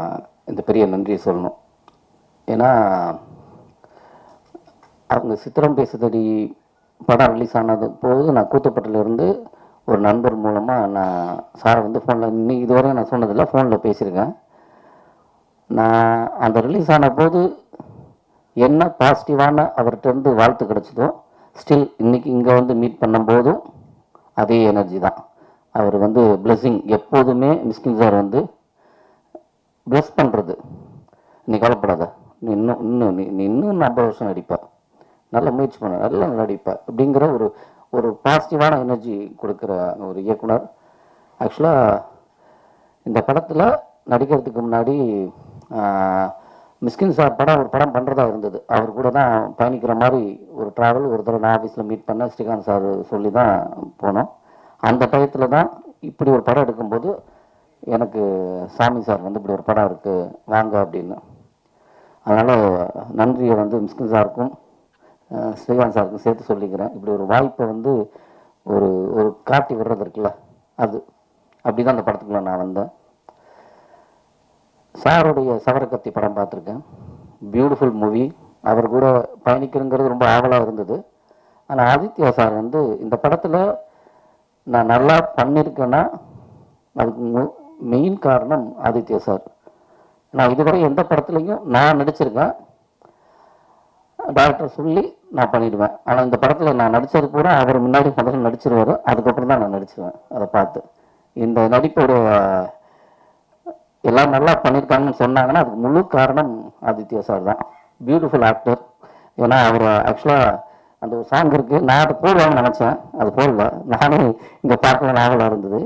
Speaker 6: இந்த பெரிய நன்றியை சொல்லணும். ஏன்னா அவங்க சித்திரம் பேசுதடி படம் ரிலீஸ் ஆனது போது நான் கூத்துப்பட்டிலிருந்து ஒரு நண்பர் மூலமாக நான் சாரை வந்து ஃபோனில் இன்னும் இதுவரையும் நான் சொன்னதில்லை, ஃபோனில் பேசியிருக்கேன். நான் அந்த ரிலீஸ் ஆன போது என்ன பாசிட்டிவான அவர்கிட்டருந்து வாழ்த்து கிடச்சதோ ஸ்டில் இன்றைக்கி இங்கே வந்து மீட் பண்ணும்போதும் அதே எனர்ஜி தான். அவர் வந்து பிளெஸ்ஸிங் எப்போதுமே மிஸ்கின் சார் வந்து பிளஸ் பண்ணுறது. நீ கவலைப்படாத, நீ இன்னும் 50 வருஷம் நடிப்ப, நல்ல முயற்சி பண்ண, நல்லா நடிப்ப அப்படிங்கிற ஒரு பாசிட்டிவான எனர்ஜி கொடுக்குற ஒரு இயக்குனர். ஆக்சுவலாக இந்த படத்தில் நடிக்கிறதுக்கு முன்னாடி மிஸ்கின் சார் ஒரு படம் பண்ணுறதா இருந்தது. அவர் கூட தான் பயணிக்கிற மாதிரி ஒரு ட்ராவல் ஒரு தடவை நான் ஆஃபீஸில் மீட் பண்ண ஸ்ரீகாந்த் சார் சொல்லி தான் போனோம். அந்த டயத்தில் தான் இப்படி ஒரு படம் எடுக்கும்போது எனக்கு சாமி சார் வந்து இப்படி ஒரு படம் இருக்குது வாங்க அப்படின்னு. அதனால் நன்றியை வந்து மிஸ்கின் சாருக்கும் ஸ்ரீகாந்த் சாருக்கும் சேர்த்து சொல்லிக்கிறேன். இப்படி ஒரு வாய்ப்பை வந்து ஒரு காட்டி விடுறது இருக்குல்ல, அது அப்படி தான் அந்த படத்துக்குள்ள நான் வந்தேன். சாருடைய சவரக்கத்தி படம் பார்த்துருக்கேன், பியூட்டிஃபுல் மூவி. அவர் கூட பயணிக்கிறங்கிறது ரொம்ப ஆவலாக இருந்தது. ஆனால் ஆதித்யா சார் வந்து இந்த படத்தில் நான் நல்லா பண்ணியிருக்கேன்னா அதுக்கு மெயின் காரணம் ஆதித்யா சார். நான் இதுவரை எந்த படத்துலையும் நான் நடிச்சிருக்கேன், டைரக்டர் சொல்லி நான் பண்ணிடுவேன். ஆனால் இந்த படத்தில் நான் நடித்தது பூரா அவர் முன்னாடி முதல்ல நடிச்சிருவார், அதுக்கப்புறம் தான் நான் நடிச்சுவேன். அதை பார்த்து இந்த நடிப்போடைய எல்லாம் நல்லா பண்ணியிருக்காங்கன்னு சொன்னாங்கன்னா அதுக்கு முழு காரணம் ஆதித்யா சார் தான். Beautiful actor. ஏன்னா அவர் ஆக்சுவலாக அந்த ஒரு சாங் இருக்குது, நான் அதை போடுவாங்கன்னு நினச்சேன், அது போடல. நானே இங்கே பார்க்க நாவலாக இருந்தது.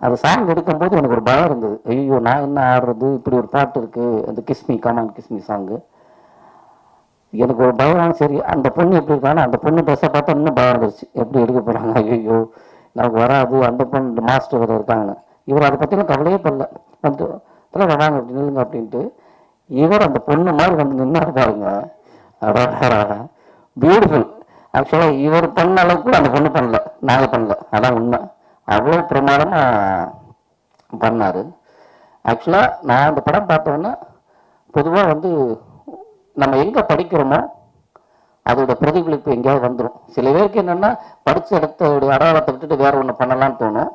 Speaker 6: அந்த சாங் எடுக்கும்போது எனக்கு ஒரு பயம் இருந்தது, ஐயோ நான் என்ன ஆடுறது, இப்படி ஒரு பாட்டு இருக்குது, அந்த கிஸ்மி கமான் கிஸ்மி சாங்கு. எனக்கு ஒரு பயம். சரி அந்த பொண்ணு எப்படி இருக்காங்கன்னா அந்த பொண்ணு ட்ரெஸ்ஸை பார்த்தா இன்னும் பயம் வந்துருச்சு, எப்படி எடுக்க போகிறாங்க, ஐயோ நமக்கு வராது, அந்த பொண்ணு மாஸ்டர் வேறு இருக்காங்கன்னு. இவர் அதை பற்றிலாம் கவலையே பண்ணல, வந்து இதெல்லாம் வராங்க அப்படி நில்லுங்க அப்படின்ட்டு. இவர் அந்த பொண்ணு மாதிரி வந்து நின்று பாருங்க, பியூட்டிஃபுல். ஆக்சுவலாக இவர் பண்ண அளவுக்கு அந்த பொண்ணு பண்ணல, நாங்கள் பண்ணல, அதான் உண்மை. அவ்வளோ பிரமாதமாக பண்ணார். ஆக்சுவலாக நான் அந்த படம் பார்த்தோன்னா பொதுவாக வந்து நம்ம எங்கே படிக்கிறோமோ அதோட பிரதிபலிப்பு எங்கேயாவது வந்துடும். சில பேருக்கு என்னென்னா படித்த இடத்தோடைய அடையாளத்தை விட்டுட்டு வேறு ஒன்று பண்ணலான்னு தோணும்.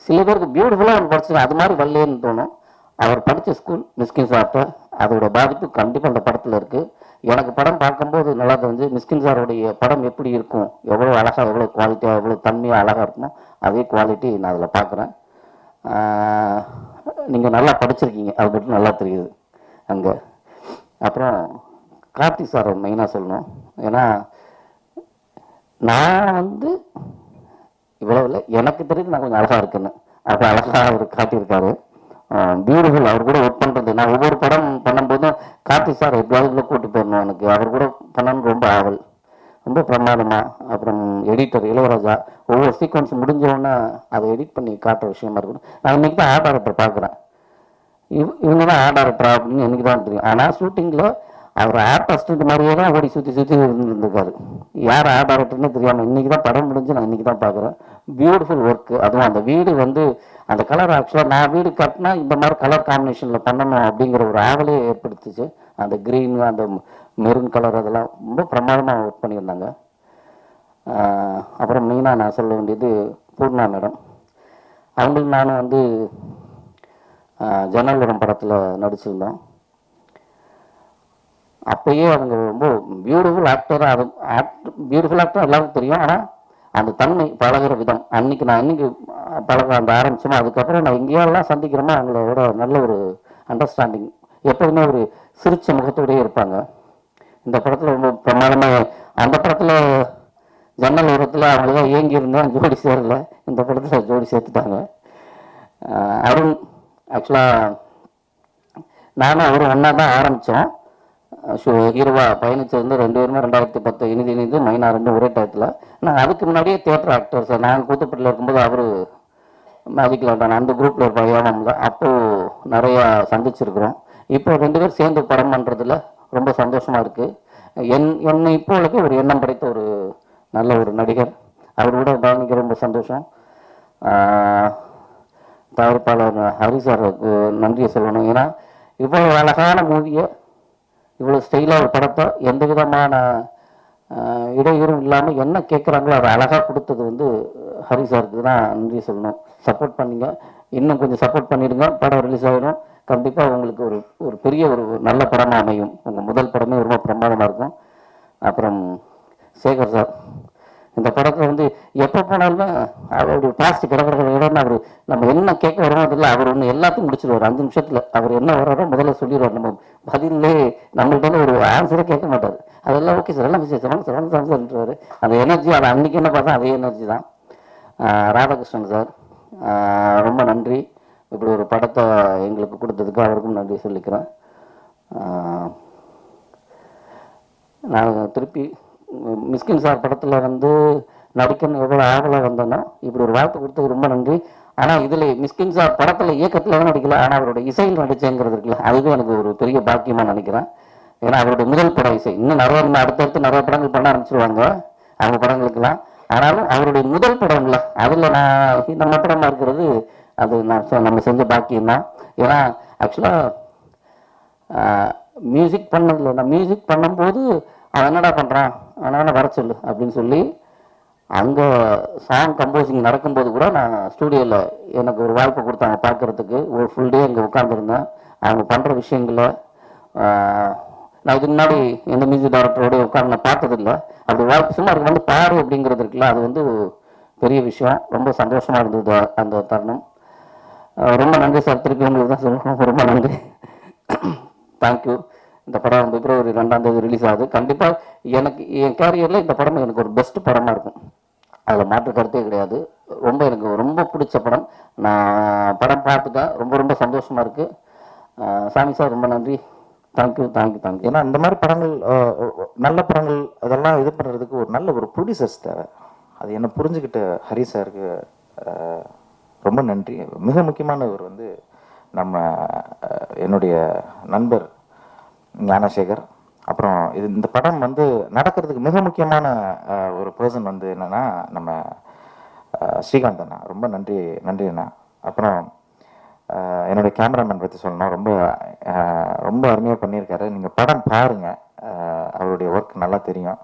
Speaker 6: சில பேருக்கு பியூட்டிஃபுல்லாக ஒன்று படிச்சு அது மாதிரி வரலேன்னு தோணும். அவர் படித்த ஸ்கூல் மிஸ்கின் சார்ட்ட அதோட பாதிப்பு கண்டிப்பாக அந்த படத்தில் இருக்குது. எனக்கு படம் பார்க்கும்போது நல்லா தெரிஞ்சு மிஸ்கின் சாரோடைய படம் எப்படி இருக்கும், எவ்வளோ அழகாக, எவ்வளோ குவாலிட்டியாக, எவ்வளோ தன்மையாக அழகாக இருக்குமோ அதே குவாலிட்டி நான் அதில் பார்க்குறேன். நீங்கள் நல்லா படிச்சிருக்கீங்க, அது மட்டும் நல்லா தெரியுது அங்கே. அப்புறம் கார்த்திக் சாரை மெயினாக சொல்லணும். ஏன்னா நான் வந்து இவ்வளோ இல்லை, எனக்கு தெரியுது நான் கொஞ்சம் அழகாக இருக்குன்னு, அப்போ அழகாக அவர் காட்டியிருக்காரு. பியூட்டிஃபுல். அவர் கூட ஒர்க் பண்ணுறது, நான் ஒவ்வொரு படம் பண்ணும்போதும் கார்த்திக் சார் எப்படியாவது கூப்பிட்டு போயிடணும், எனக்கு அவர் கூட பண்ணணும்னு ரொம்ப ஆவல். ரொம்ப பிரமாதமாக. அப்புறம் எடிட்டர் இளையராஜா ஒவ்வொரு சீக்வன்ஸ் முடிஞ்சோடனே அதை எடிட் பண்ணி காட்டுற விஷயமா இருக்கணும். நான் இன்றைக்கி தான் ஆர்ட் டைரக்டர் பார்க்குறேன். இவங்க தான் ஆர்ட் டைரக்டரா அப்படின்னு எனக்கு தான் தெரியும். ஆனால் ஷூட்டிங்கில் அவர் ஆர்ட் அசிஸ்டன்ட் மாதிரியே தான் ஓடி சுற்றி இருந்திருக்காரு. யார் ஆர்ட் டைரக்டர்னு தெரியாமல் இன்றைக்கி தான் படம் முடிஞ்சு நான் இன்றைக்கி தான் பார்க்குறேன். Beautiful work. அதுவும் அந்த வீடு வந்து அந்த கலர் ஆக்சுவலாக நான் வீடு கட்டினா இந்த மாதிரி கலர் காம்பினேஷனில் பண்ணணும் அப்படிங்கிற ஒரு ஆவலே ஏற்படுத்துச்சு. அந்த க்ரீன் அந்த மெரூன் கலர் அதெல்லாம் ரொம்ப பிரமாதமாக ஒர்க் பண்ணியிருந்தாங்க. அப்புறம் மெயினாக நான் சொல்ல வேண்டியது பூர்ணா மேடம். அவங்களுக்கு நானும் வந்து ஜன்னல்வரம் படத்தில் நடிச்சிருந்தோம். அப்பயே அவங்க ரொம்ப பியூட்டிஃபுல் ஆக்டராக பியூட்டிஃபுல் ஆக்டர் எல்லாருக்கும் தெரியும். ஆனால் அந்த தன்மை பழகிற விதம் அன்னைக்கு பழக அந்த ஆரம்பிச்சோமோ அதுக்கப்புறம் நான் எங்கேயெல்லாம் சந்திக்கிறோமோ அவங்களோட நல்ல ஒரு அண்டர்ஸ்டாண்டிங், எப்போதுமே ஒரு சிரிச்ச முகத்தோடயே இருப்பாங்க. இந்த படத்தில் ரொம்ப பிரமாதமாக அந்த படத்தில் ஜன்னல் உரத்தில் அவங்களதான் ஏங்கி இருந்தேன், ஜோடி சேரல. இந்த படத்தில் ஜோடி சேர்த்துட்டாங்க. அருண் ஆக்சுவலாக நானும் அவரும் ஒன்றா தான் ஆரம்பித்தோம். ஹீரோவா பயணிச்சு வந்து 2 பேருமே 2010 இனிது மைனா 2 ஒரே டயத்தில். நான் அதுக்கு முன்னாடியே தியேட்டர் ஆக்டர் சார். நாங்கள் கூத்துப்பட்டில் இருக்கும்போது அவர் மேஜிக்கில் இருந்தாங்க, அந்த குரூப்பில் இருப்பாங்க ஏவாமில். அப்போது நிறையா சந்திச்சிருக்கிறோம். இப்போ 2 பேர் சேர்ந்து படம் பண்ணுறதுல ரொம்ப சந்தோஷமாக இருக்குது. என்னை இப்போதைக்கு ஒரு எண்ணம் படைத்த ஒரு நல்ல ஒரு நடிகர். அவரோட பயணிக்க ரொம்ப சந்தோஷம். தயாரிப்பாளர் ஹரி சாருக்கு நன்றியை சொல்லணும். ஏன்னா இவ்வளோ அழகான மூவியை இவ்வளோ ஸ்டைலாக ஒரு படத்தை எந்த விதமான இடையூறும் இல்லாமல் என்ன கேட்குறாங்களோ அதை அழகாக கொடுத்தது வந்து ஹரி சாருக்கு தான் நன்றி சொல்லணும். சப்போர்ட் பண்ணிங்க, இன்னும் கொஞ்சம் சப்போர்ட் பண்ணிடுங்க. படம் ரிலீஸ் ஆகிடும். கண்டிப்பாக உங்களுக்கு ஒரு பெரிய ஒரு நல்ல படமாக அமையும். உங்கள் முதல் படமே ரொம்ப பிரமாதமாக இருக்கும். அப்புறம் சேகர் சார், இந்த படத்தில் வந்து எப்போ போனாலுமே அவருடைய பாஸ்ட் கிடக்கிற இடம்னு அவர் நம்ம என்ன கேட்க வரோமோ அதில் அவர் ஒன்று எல்லாத்தையும் முடிச்சிடுவார் 5 நிமிஷத்தில். அவர் என்ன வர்றாரோ முதல்ல சொல்லிடுவார். நம்ம பதிலே நம்மள்கிட்ட ஒரு ஆன்சரே கேட்க மாட்டார். அதெல்லாம் ஓகே சார், எல்லாம் சொல்லிட்டுருவார். அந்த எனர்ஜி அதை அன்றைக்கி என்ன பார்த்தா அதே எனர்ஜி தான். ராதாகிருஷ்ணன் சார் ரொம்ப நன்றி. இப்படி ஒரு படத்தை எங்களுக்கு கொடுத்ததுக்கு அவருக்கும் நன்றி சொல்லிக்கிறேன். நான் திருப்பி மிஸ்கின் சார் படத்தில் வந்து நடிக்கணும் எவ்வளோ ஆவலாக வந்தேனோ இப்படி ஒரு வாய்ப்பு கொடுத்தது ரொம்ப நன்றி. ஆனால் இதில் மிஸ்கின் சார் படத்தில் இயக்கத்தில் தான் நடிக்கல, ஆனால் அவரோட இசையில் நடிச்சேங்கிறது இருக்குல்ல, அதுவே எனக்கு ஒரு பெரிய பாக்கியமாக நினைக்கிறேன். ஏன்னா அவருடைய முதல் படம் இசை. இன்னும் அடுத்தடுத்து நிறைய படங்கள் பண்ண ஆரம்பிச்சிருவாங்க அவங்க படங்களுக்கெல்லாம். ஆனாலும் அவருடைய முதல் படம் இல்லை, அதில் நான் நம்ம படமாக இருக்கிறது அது நம்ம செஞ்ச பாக்கியம் தான். ஏன்னா ஆக்சுவலாக மியூசிக் பண்ணதில்லை, நான் மியூசிக் பண்ணும்போது அவன் என்னடா பண்ணுறான் அவனால் வர சொல்லு அப்படின்னு சொல்லி அங்கே சாங் கம்போசிங் நடக்கும்போது கூட நான் ஸ்டூடியோவில் எனக்கு ஒரு வாய்ப்பு கொடுத்தாங்க பார்க்குறதுக்கு. ஒரு ஃபுல் டே அங்கே உட்காந்துருந்தேன். அவங்க பண்ணுற விஷயங்களை நான் இதுக்கு முன்னாடி எந்த மியூசிக் டைரக்டரோட உட்காந்து நான் பார்த்ததில்லை. அப்படி வாய்ப்பு சும்மா அதுக்கு வந்து பாரு அப்படிங்கிறது இருக்குல்ல, அது வந்து பெரிய விஷயம். ரொம்ப சந்தோஷமாக இருந்தது அந்த தருணம். ரொம்ப நன்றி சார். திருப்பி உங்களுக்கு தான் சொல்லணும், ரொம்ப நன்றி. தேங்க்யூ. இந்த படம் பிப்ரவரி 2 ரிலீஸ் ஆகுது. கண்டிப்பாக எனக்கு என் கேரியரில் இந்த படம் எனக்கு ஒரு பெஸ்ட் படமாக இருக்கும், அதில் மாற்று கருத்தே கிடையாது. எனக்கு ரொம்ப பிடிச்ச படம். நான் படம் பார்த்துட்டேன், ரொம்ப சந்தோஷமாக இருக்குது. சாமி சார் ரொம்ப நன்றி. தேங்க்யூ.
Speaker 4: ஏன்னா இந்த மாதிரி படங்கள் நல்ல படங்கள் அதெல்லாம் இது பண்ணுறதுக்கு ஒரு நல்ல ஒரு ப்ரொடியூசர்ஸ் தேவை. அது என்ன புரிஞ்சுக்கிட்ட ஹரி சாருக்கு ரொம்ப நன்றி. மிக முக்கியமானவர் வந்து நம்ம என்னுடைய நண்பர் ஞானசேகர். அப்புறம் இந்த படம் வந்து நடக்கிறதுக்கு மிக முக்கியமான ஒரு பர்சன் வந்து என்னன்னா நம்ம ஸ்ரீகாந்த் அண்ணா. ரொம்ப நன்றி அண்ணா. அப்புறம் என்னுடைய கேமராமேன் பற்றி சொல்லணும். ரொம்ப அருமையாக பண்ணியிருக்காரு. நீங்கள் படம் பாருங்கள், அவருடைய ஒர்க் நல்லா தெரியும்.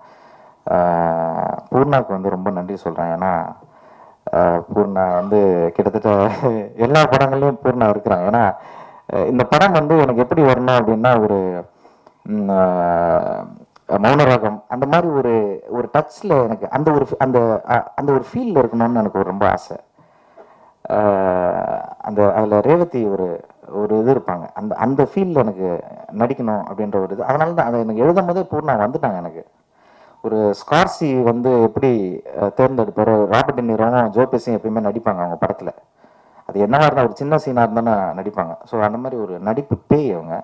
Speaker 4: பூர்ணாவுக்கு வந்து ரொம்ப நன்றி சொல்கிறேன். ஏன்னா பூர்ணா வந்து கிட்டத்தட்ட எல்லா படங்கள்லையும் பூர்ணா இருக்கிறாங்க. ஏன்னா இந்த படம் வந்து எனக்கு எப்படி வரணும் அப்படின்னா ஒரு மௌனராகம் அந்த மாதிரி ஒரு டச்சில் எனக்கு அந்த ஒரு ஃபீலில் இருக்கணும்னு எனக்கு ரொம்ப ஆசை. அதில் ரேவதி ஒரு இது இருப்பாங்க, அந்த ஃபீல்டில் எனக்கு நடிக்கணும் அப்படின்ற ஒரு இது. அதனால தான் அதை எனக்கு எழுதும் போதே பூர்ணா வந்துட்டாங்க. எனக்கு ஒரு ஸ்கார்சி வந்து எப்படி தேர்ந்தெடுப்பார், ராபர்ட் டினிரோவும் ஜோ பெஸியும் எப்பயுமே நடிப்பாங்க அவங்க படத்தில். அது என்னவா இருந்தால் ஒரு சின்ன சீனாக இருந்தாலும் நடிப்பாங்க. ஸோ அந்த மாதிரி ஒரு நடிப்பு பேய் அவங்க.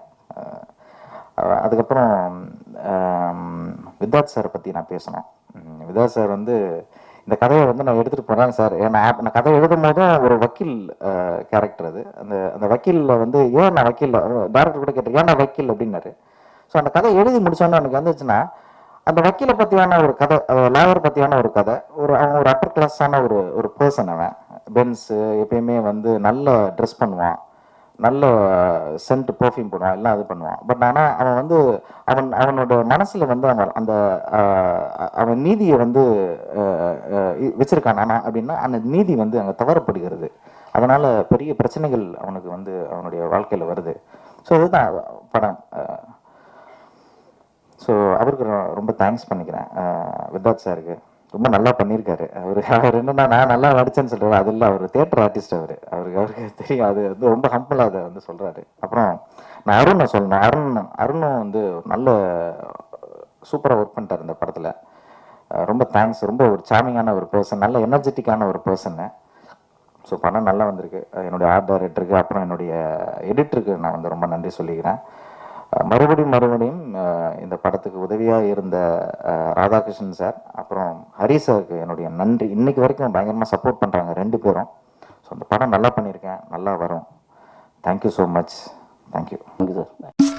Speaker 4: அதுக்கப்புறம் வித்தார்த் சாரை பற்றி நான் பேசணும். வித்தார்த் சார் வந்து இந்த கதையை வந்து நான் எடுத்துகிட்டு போகிறேன் சார். நான் கதை எழுதும் போதும் ஒரு வக்கீல் கேரக்டர் அது. அந்த வக்கீலில் வந்து ஏன் நான் வக்கீல், டேரக்டர் கூட கேட்டேன் ஏன் நான் வக்கீல் அப்படின்னாரு. ஸோ அந்த கதை எழுதி முடிச்சோன்னு எனக்கு வந்துச்சுன்னா அந்த வக்கீலை பற்றியான ஒரு கதை, லாயர் பற்றியான ஒரு கதை, அவன் ஒரு அப்பர் கிளாஸான ஒரு பர்சன். அவன் பென்ஸு எப்பயுமே வந்து நல்ல ட்ரெஸ் பண்ணுவான், நல்ல சென்ட் பர்ஃப்யூம் போடுவான், எல்லாம் இது பண்ணுவான். பட் ஆனால் அவன் வந்து அவனோட மனசில் வந்து அவன் நீதியை வந்து வச்சிருக்கான். ஆனால் அப்படின்னா அந்த நீதி வந்து அங்கே தவறப்படுகிறது. அதனால் பெரிய பிரச்சனைகள் அவனுக்கு வந்து அவனுடைய வாழ்க்கையில் வருது. ஸோ இதுதான் படம். ஸோ அவருக்கு ரொம்ப தேங்க்ஸ் பண்ணிக்கிறேன், வித்தார்த் சாருக்கு. ரொம்ப நல்லா பண்ணியிருக்காரு. அவர் என்னன்னா நான் நல்லா நடிச்சேன்னு சொல்கிறார், அது இல்லை, அவர் தியேட்டர் ஆர்டிஸ்ட். அவருக்கு தெரியும், அது வந்து ரொம்ப ஹம்பிளாக அதை வந்து சொல்கிறாரு. அப்புறம் நான் அருணை சொல்லணும். அருணும் வந்து நல்ல சூப்பராக ஒர்க் பண்ணிட்டார் இந்த படத்தில். ரொம்ப தேங்க்ஸ். ரொம்ப ஒரு சாமிங்கான ஒரு பர்சன், நல்ல எனர்ஜெட்டிக்கான ஒரு பர்சன்னு. ஸோ படம் நல்லா வந்திருக்கு. என்னுடைய ஆர்ட் டைரக்டருக்கு அப்புறம் என்னுடைய எடிட்டருக்கு நான் வந்து ரொம்ப நன்றி சொல்லிக்கிறேன். மறுபடியும் இந்த படத்துக்கு உதவியாக இருந்த ராதாகிருஷ்ணன் சார் அப்புறம் ஹரி சாருக்கு என்னுடைய நன்றி. இன்னைக்கு வரைக்கும் பயங்கரமாக சப்போர்ட் பண்ணுறாங்க 2 பேரும். ஸோ அந்த படம் நல்லா பண்ணியிருக்கேன், நல்லா வரும். Thank you so much. Thank you
Speaker 6: sir.